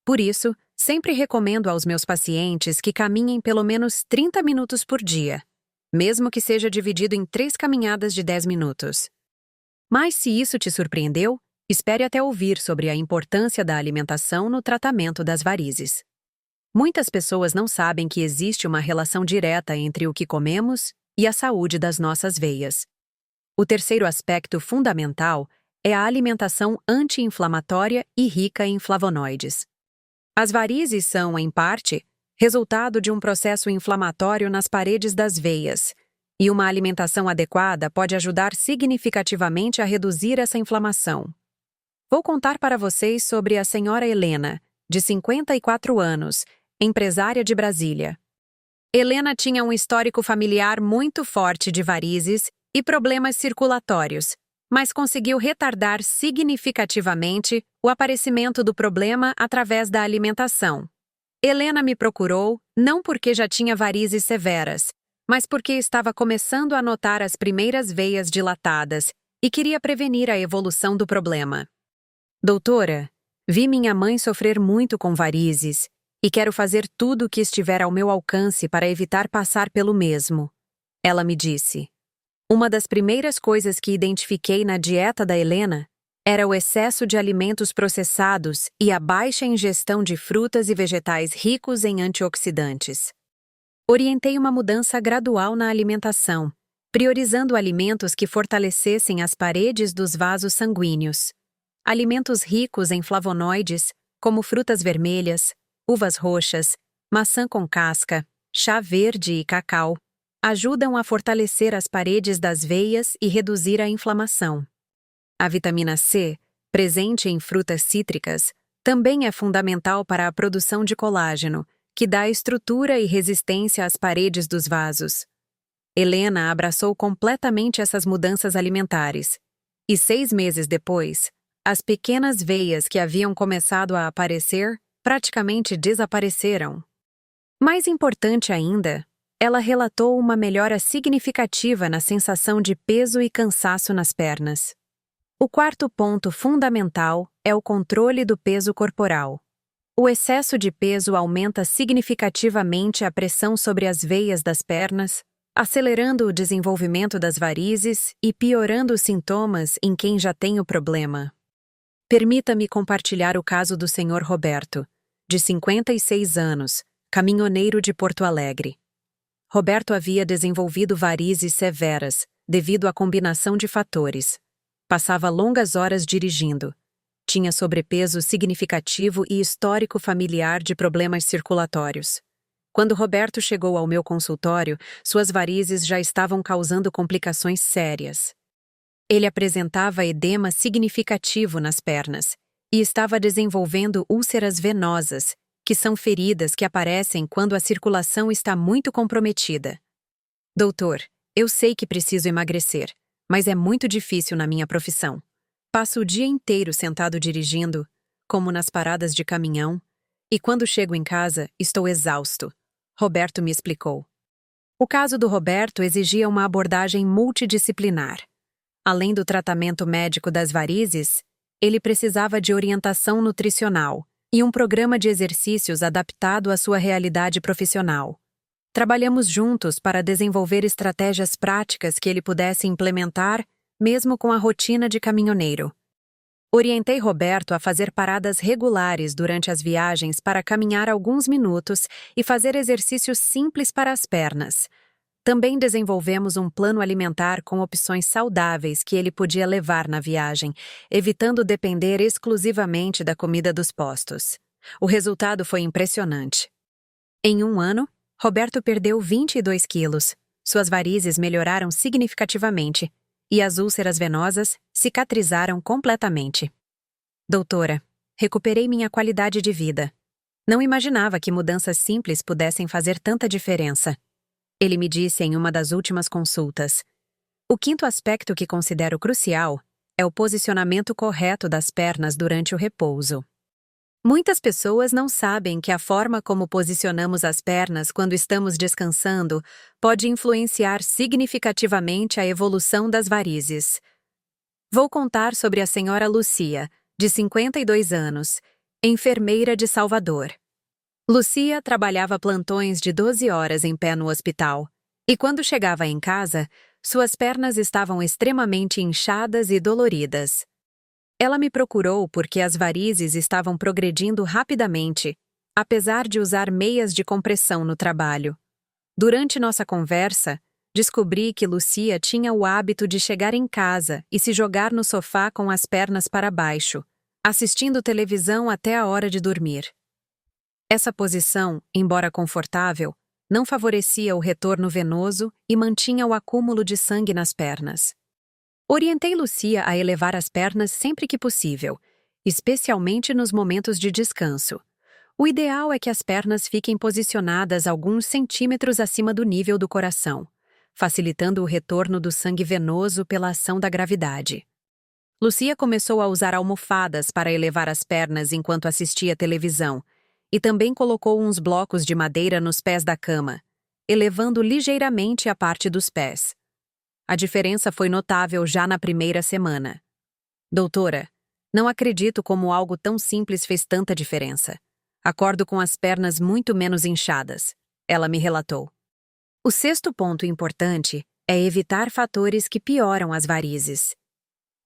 Por isso, sempre recomendo aos meus pacientes que caminhem pelo menos 30 minutos por dia, mesmo que seja dividido em 3 caminhadas de 10 minutos. Mas se isso te surpreendeu, espere até ouvir sobre a importância da alimentação no tratamento das varizes. Muitas pessoas não sabem que existe uma relação direta entre o que comemos e a saúde das nossas veias. O terceiro aspecto fundamental é a alimentação anti-inflamatória e rica em flavonoides. As varizes são, em parte, resultado de um processo inflamatório nas paredes das veias, e uma alimentação adequada pode ajudar significativamente a reduzir essa inflamação. Vou contar para vocês sobre a senhora Helena, de 54 anos, empresária de Brasília. Helena tinha um histórico familiar muito forte de varizes e problemas circulatórios, mas conseguiu retardar significativamente o aparecimento do problema através da alimentação. Helena me procurou não porque já tinha varizes severas, mas porque estava começando a notar as primeiras veias dilatadas e queria prevenir a evolução do problema. Doutora, vi minha mãe sofrer muito com varizes e quero fazer tudo o que estiver ao meu alcance para evitar passar pelo mesmo. Ela me disse. Uma das primeiras coisas que identifiquei na dieta da Helena era o excesso de alimentos processados e a baixa ingestão de frutas e vegetais ricos em antioxidantes. Orientei uma mudança gradual na alimentação, priorizando alimentos que fortalecessem as paredes dos vasos sanguíneos. Alimentos ricos em flavonoides, como frutas vermelhas, uvas roxas, maçã com casca, chá verde e cacau, ajudam a fortalecer as paredes das veias e reduzir a inflamação. A vitamina C, presente em frutas cítricas, também é fundamental para a produção de colágeno, que dá estrutura e resistência às paredes dos vasos. Helena abraçou completamente essas mudanças alimentares, e 6 meses depois, as pequenas veias que haviam começado a aparecer praticamente desapareceram. Mais importante ainda, ela relatou uma melhora significativa na sensação de peso e cansaço nas pernas. O quarto ponto fundamental é o controle do peso corporal. O excesso de peso aumenta significativamente a pressão sobre as veias das pernas, acelerando o desenvolvimento das varizes e piorando os sintomas em quem já tem o problema. Permita-me compartilhar o caso do Sr. Roberto, de 56 anos, caminhoneiro de Porto Alegre. Roberto havia desenvolvido varizes severas, devido à combinação de fatores. Passava longas horas dirigindo. Tinha sobrepeso significativo e histórico familiar de problemas circulatórios. Quando Roberto chegou ao meu consultório, suas varizes já estavam causando complicações sérias. Ele apresentava edema significativo nas pernas e estava desenvolvendo úlceras venosas, que são feridas que aparecem quando a circulação está muito comprometida. Doutor, eu sei que preciso emagrecer, mas é muito difícil na minha profissão. Passo o dia inteiro sentado dirigindo, como nas paradas de caminhão, e quando chego em casa, estou exausto. Roberto me explicou. O caso do Roberto exigia uma abordagem multidisciplinar. Além do tratamento médico das varizes, ele precisava de orientação nutricional e um programa de exercícios adaptado à sua realidade profissional. Trabalhamos juntos para desenvolver estratégias práticas que ele pudesse implementar, mesmo com a rotina de caminhoneiro. Orientei Roberto a fazer paradas regulares durante as viagens para caminhar alguns minutos e fazer exercícios simples para as pernas. Também desenvolvemos um plano alimentar com opções saudáveis que ele podia levar na viagem, evitando depender exclusivamente da comida dos postos. O resultado foi impressionante. Em 1 ano, Roberto perdeu 22 quilos, suas varizes melhoraram significativamente e as úlceras venosas cicatrizaram completamente. Doutora, recuperei minha qualidade de vida. Não imaginava que mudanças simples pudessem fazer tanta diferença. Ele me disse em uma das últimas consultas. O quinto aspecto que considero crucial é o posicionamento correto das pernas durante o repouso. Muitas pessoas não sabem que a forma como posicionamos as pernas quando estamos descansando pode influenciar significativamente a evolução das varizes. Vou contar sobre a senhora Lucia, de 52 anos, enfermeira de Salvador. Lucia trabalhava plantões de 12 horas em pé no hospital, e quando chegava em casa, suas pernas estavam extremamente inchadas e doloridas. Ela me procurou porque as varizes estavam progredindo rapidamente, apesar de usar meias de compressão no trabalho. Durante nossa conversa, Descobri que Lucia tinha o hábito de chegar em casa e se jogar no sofá com as pernas para baixo, assistindo televisão até a hora de dormir. Essa posição, embora confortável, não favorecia o retorno venoso e mantinha o acúmulo de sangue nas pernas. Orientei Lucia a elevar as pernas sempre que possível, especialmente nos momentos de descanso. O ideal é que as pernas fiquem posicionadas alguns centímetros acima do nível do coração, facilitando o retorno do sangue venoso pela ação da gravidade. Lucia começou a usar almofadas para elevar as pernas enquanto assistia televisão, e também colocou uns blocos de madeira nos pés da cama, elevando ligeiramente a parte dos pés. A diferença foi notável já na primeira semana. Doutora, não acredito como algo tão simples fez tanta diferença. Acordo com as pernas muito menos inchadas, ela me relatou. O sexto ponto importante é evitar fatores que pioram as varizes.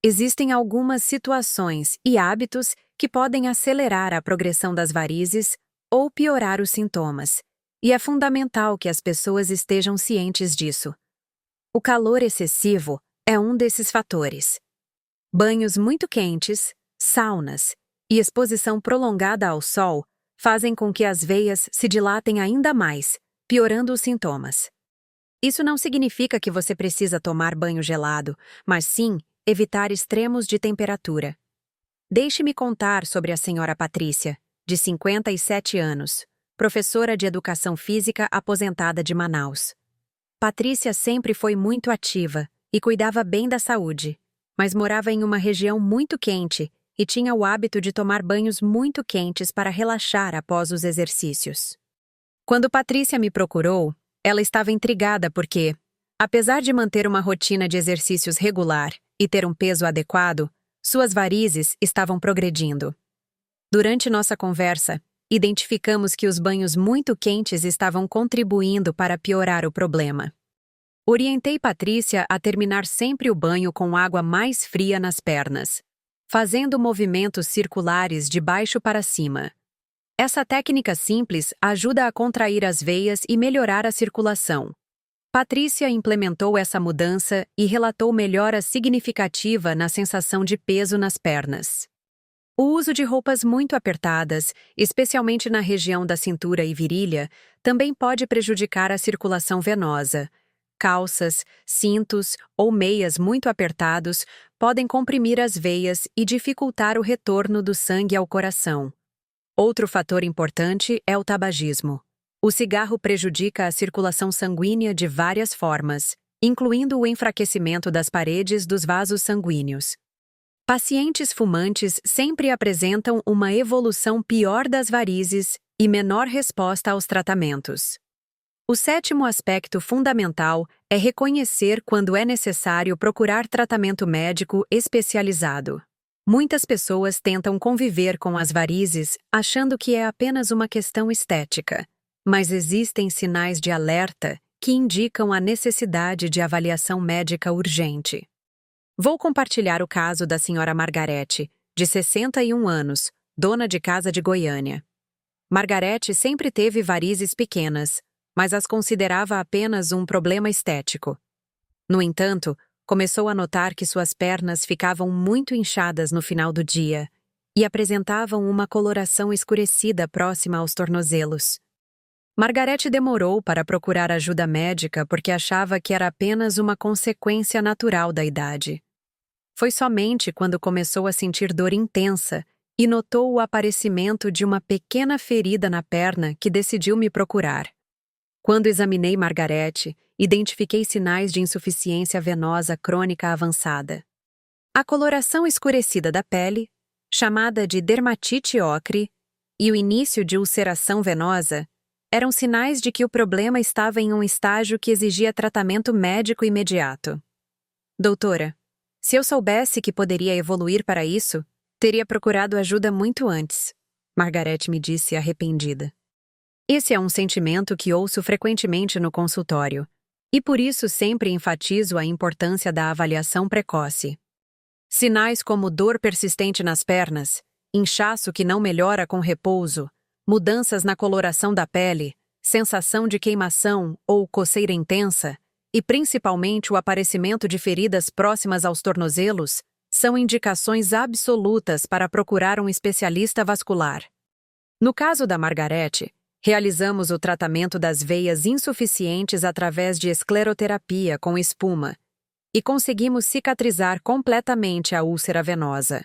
Existem algumas situações e hábitos que podem acelerar a progressão das varizes ou piorar os sintomas, e é fundamental que as pessoas estejam cientes disso. O calor excessivo é um desses fatores. Banhos muito quentes, saunas e exposição prolongada ao sol fazem com que as veias se dilatem ainda mais, piorando os sintomas. Isso não significa que você precisa tomar banho gelado, mas sim evitar extremos de temperatura. Deixe-me contar sobre a senhora Patrícia, de 57 anos, professora de educação física aposentada de Manaus. Patrícia sempre foi muito ativa e cuidava bem da saúde, mas morava em uma região muito quente e tinha o hábito de tomar banhos muito quentes para relaxar após os exercícios. Quando Patrícia me procurou, ela estava intrigada porque, apesar de manter uma rotina de exercícios regular e ter um peso adequado, suas varizes estavam progredindo. Durante nossa conversa, identificamos que os banhos muito quentes estavam contribuindo para piorar o problema. Orientei Patrícia a terminar sempre o banho com água mais fria nas pernas, fazendo movimentos circulares de baixo para cima. Essa técnica simples ajuda a contrair as veias e melhorar a circulação. Patrícia implementou essa mudança e relatou melhora significativa na sensação de peso nas pernas. O uso de roupas muito apertadas, especialmente na região da cintura e virilha, também pode prejudicar a circulação venosa. Calças, cintos ou meias muito apertados podem comprimir as veias e dificultar o retorno do sangue ao coração. Outro fator importante é o tabagismo. O cigarro prejudica a circulação sanguínea de várias formas, incluindo o enfraquecimento das paredes dos vasos sanguíneos. Pacientes fumantes sempre apresentam uma evolução pior das varizes e menor resposta aos tratamentos. O sétimo aspecto fundamental é reconhecer quando é necessário procurar tratamento médico especializado. Muitas pessoas tentam conviver com as varizes achando que é apenas uma questão estética, mas existem sinais de alerta que indicam a necessidade de avaliação médica urgente. Vou compartilhar o caso da senhora Margarete, de 61 anos, dona de casa de Goiânia. Margarete sempre teve varizes pequenas, mas as considerava apenas um problema estético. No entanto, começou a notar que suas pernas ficavam muito inchadas no final do dia e apresentavam uma coloração escurecida próxima aos tornozelos. Margarete demorou para procurar ajuda médica porque achava que era apenas uma consequência natural da idade. Foi somente quando começou a sentir dor intensa e notou o aparecimento de uma pequena ferida na perna que decidiu me procurar. Quando examinei Margarete, identifiquei sinais de insuficiência venosa crônica avançada. A coloração escurecida da pele, chamada de dermatite ocre, e o início de ulceração venosa eram sinais de que o problema estava em um estágio que exigia tratamento médico imediato. Doutora, se eu soubesse que poderia evoluir para isso, teria procurado ajuda muito antes, Margarete me disse arrependida. Esse é um sentimento que ouço frequentemente no consultório, e por isso sempre enfatizo a importância da avaliação precoce. Sinais como dor persistente nas pernas, inchaço que não melhora com repouso, mudanças na coloração da pele, sensação de queimação ou coceira intensa, e principalmente o aparecimento de feridas próximas aos tornozelos, são indicações absolutas para procurar um especialista vascular. No caso da Margarete, realizamos o tratamento das veias insuficientes através de escleroterapia com espuma e conseguimos cicatrizar completamente a úlcera venosa.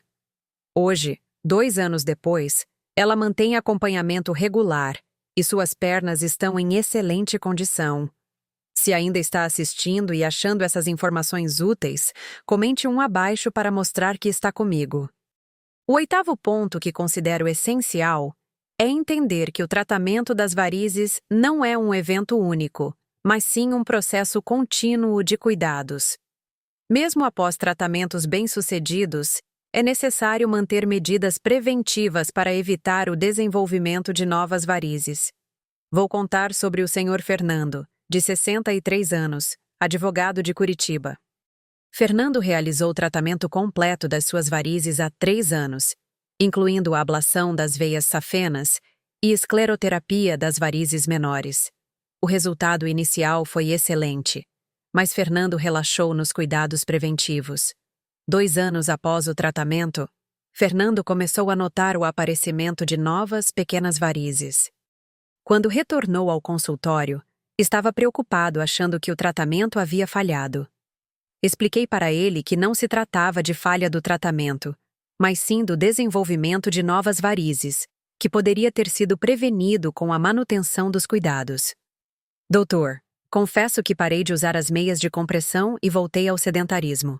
Hoje, 2 anos depois, ela mantém acompanhamento regular e suas pernas estão em excelente condição. Se ainda está assistindo e achando essas informações úteis, comente um abaixo para mostrar que está comigo. O 8º ponto que considero essencial é entender que o tratamento das varizes não é um evento único, mas sim um processo contínuo de cuidados. Mesmo após tratamentos bem-sucedidos, é necessário manter medidas preventivas para evitar o desenvolvimento de novas varizes. Vou contar sobre o Sr. Fernando, de 63 anos, advogado de Curitiba. Fernando realizou o tratamento completo das suas varizes há 3 anos, incluindo a ablação das veias safenas e escleroterapia das varizes menores. O resultado inicial foi excelente, mas Fernando relaxou nos cuidados preventivos. 2 anos após o tratamento, Fernando começou a notar o aparecimento de novas pequenas varizes. Quando retornou ao consultório, estava preocupado achando que o tratamento havia falhado. Expliquei para ele que não se tratava de falha do tratamento, mas sim do desenvolvimento de novas varizes, que poderia ter sido prevenido com a manutenção dos cuidados. Doutor, confesso que parei de usar as meias de compressão e voltei ao sedentarismo.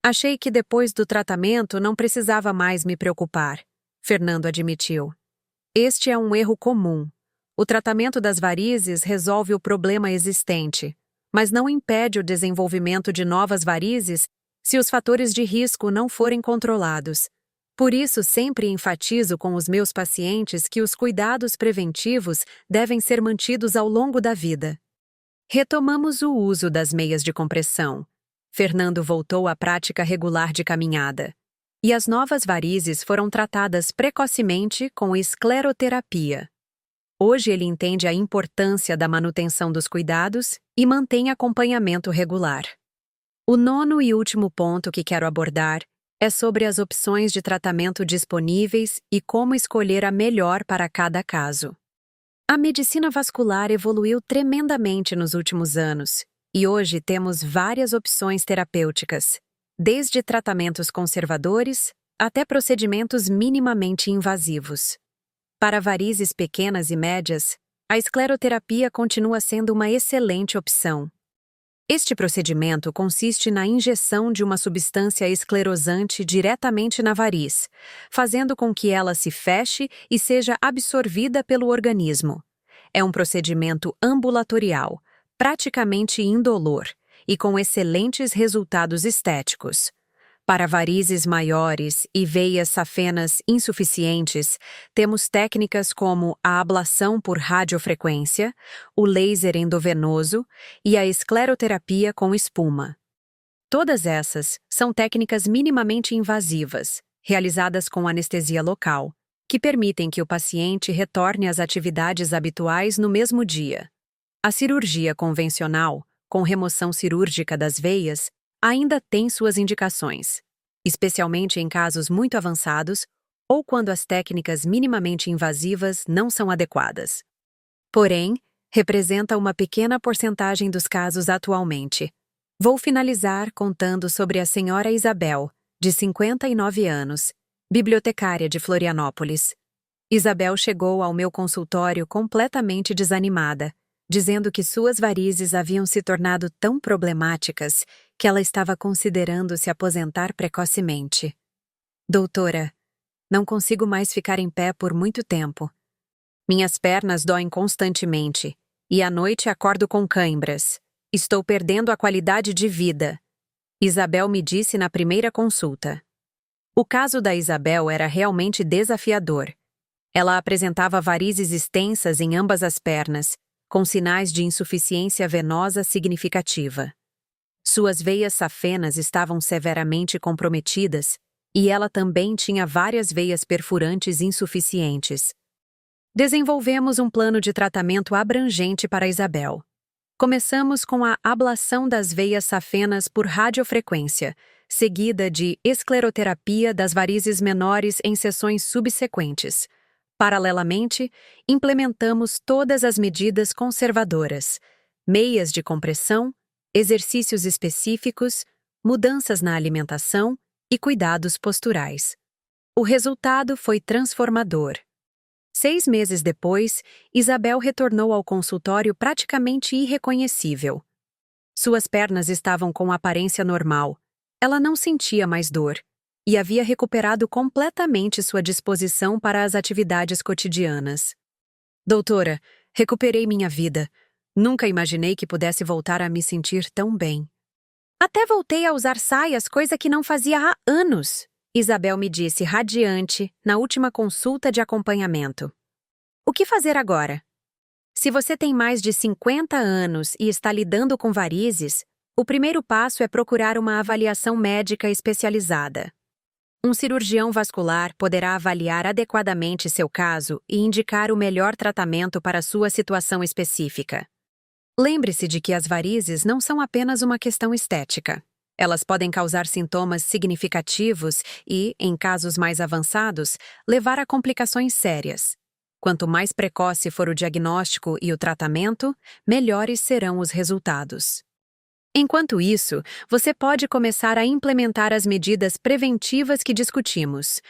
Achei que depois do tratamento não precisava mais me preocupar, Fernando admitiu. Este é um erro comum. O tratamento das varizes resolve o problema existente, mas não impede o desenvolvimento de novas varizes se os fatores de risco não forem controlados. Por isso, sempre enfatizo com os meus pacientes que os cuidados preventivos devem ser mantidos ao longo da vida. Retomamos o uso das meias de compressão. Fernando voltou à prática regular de caminhada. E as novas varizes foram tratadas precocemente com escleroterapia. Hoje ele entende a importância da manutenção dos cuidados e mantém acompanhamento regular. O 9º e último ponto que quero abordar é sobre as opções de tratamento disponíveis e como escolher a melhor para cada caso. A medicina vascular evoluiu tremendamente nos últimos anos, e hoje temos várias opções terapêuticas, desde tratamentos conservadores até procedimentos minimamente invasivos. Para varizes pequenas e médias, a escleroterapia continua sendo uma excelente opção. Este procedimento consiste na injeção de uma substância esclerosante diretamente na variz, fazendo com que ela se feche e seja absorvida pelo organismo. É um procedimento ambulatorial, praticamente indolor e com excelentes resultados estéticos. Para varizes maiores e veias safenas insuficientes, temos técnicas como a ablação por radiofrequência, o laser endovenoso e a escleroterapia com espuma. Todas essas são técnicas minimamente invasivas, realizadas com anestesia local, que permitem que o paciente retorne às atividades habituais no mesmo dia. A cirurgia convencional, com remoção cirúrgica das veias, ainda tem suas indicações, especialmente em casos muito avançados ou quando as técnicas minimamente invasivas não são adequadas. Porém, representa uma pequena porcentagem dos casos atualmente. Vou finalizar contando sobre a senhora Isabel, de 59 anos, bibliotecária de Florianópolis. Isabel chegou ao meu consultório completamente desanimada, dizendo que suas varizes haviam se tornado tão problemáticas que ela estava considerando se aposentar precocemente. Doutora, não consigo mais ficar em pé por muito tempo. Minhas pernas doem constantemente e à noite acordo com cãibras. Estou perdendo a qualidade de vida. Isabel me disse na primeira consulta. O caso da Isabel era realmente desafiador. Ela apresentava varizes extensas em ambas as pernas, com sinais de insuficiência venosa significativa. Suas veias safenas estavam severamente comprometidas e ela também tinha várias veias perfurantes insuficientes. Desenvolvemos um plano de tratamento abrangente para Isabel. Começamos com a ablação das veias safenas por radiofrequência, seguida de escleroterapia das varizes menores em sessões subsequentes. Paralelamente, implementamos todas as medidas conservadoras: meias de compressão, exercícios específicos, mudanças na alimentação e cuidados posturais. O resultado foi transformador. 6 meses depois, Isabel retornou ao consultório praticamente irreconhecível. Suas pernas estavam com aparência normal. Ela não sentia mais dor e havia recuperado completamente sua disposição para as atividades cotidianas. Doutora, recuperei minha vida. Nunca imaginei que pudesse voltar a me sentir tão bem. Até voltei a usar saias, coisa que não fazia há anos, Isabel me disse radiante na última consulta de acompanhamento. O que fazer agora? Se você tem mais de 50 anos e está lidando com varizes, o primeiro passo é procurar uma avaliação médica especializada. Um cirurgião vascular poderá avaliar adequadamente seu caso e indicar o melhor tratamento para sua situação específica. Lembre-se de que as varizes não são apenas uma questão estética. Elas podem causar sintomas significativos e, em casos mais avançados, levar a complicações sérias. Quanto mais precoce for o diagnóstico e o tratamento, melhores serão os resultados. Enquanto isso, você pode começar a implementar as medidas preventivas que discutimos.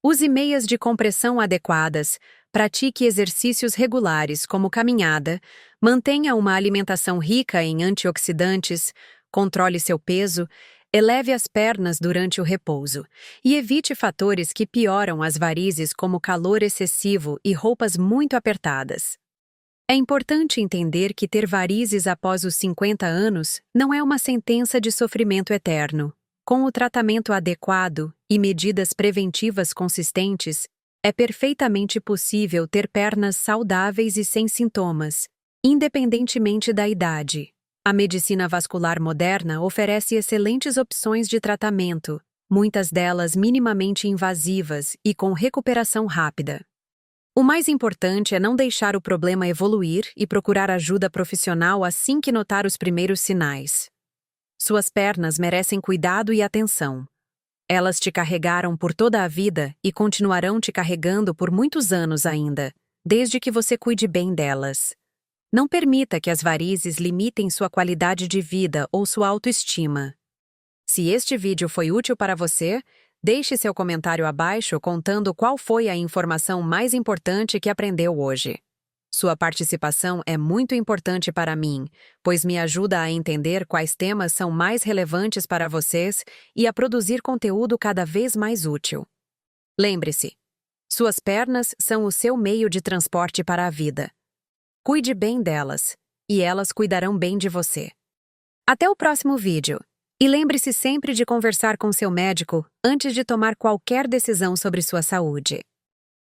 Use meias de compressão adequadas, pratique exercícios regulares como caminhada, mantenha uma alimentação rica em antioxidantes, controle seu peso, eleve as pernas durante o repouso e evite fatores que pioram as varizes como calor excessivo e roupas muito apertadas. É importante entender que ter varizes após os 50 anos não é uma sentença de sofrimento eterno. Com o tratamento adequado e medidas preventivas consistentes, é perfeitamente possível ter pernas saudáveis e sem sintomas, independentemente da idade. A medicina vascular moderna oferece excelentes opções de tratamento, muitas delas minimamente invasivas e com recuperação rápida. O mais importante é não deixar o problema evoluir e procurar ajuda profissional assim que notar os primeiros sinais. Suas pernas merecem cuidado e atenção. Elas te carregaram por toda a vida e continuarão te carregando por muitos anos ainda, desde que você cuide bem delas. Não permita que as varizes limitem sua qualidade de vida ou sua autoestima. Se este vídeo foi útil para você, deixe seu comentário abaixo contando qual foi a informação mais importante que aprendeu hoje. Sua participação é muito importante para mim, pois me ajuda a entender quais temas são mais relevantes para vocês e a produzir conteúdo cada vez mais útil. Lembre-se, suas pernas são o seu meio de transporte para a vida. Cuide bem delas, e elas cuidarão bem de você. Até o próximo vídeo. E lembre-se sempre de conversar com seu médico antes de tomar qualquer decisão sobre sua saúde.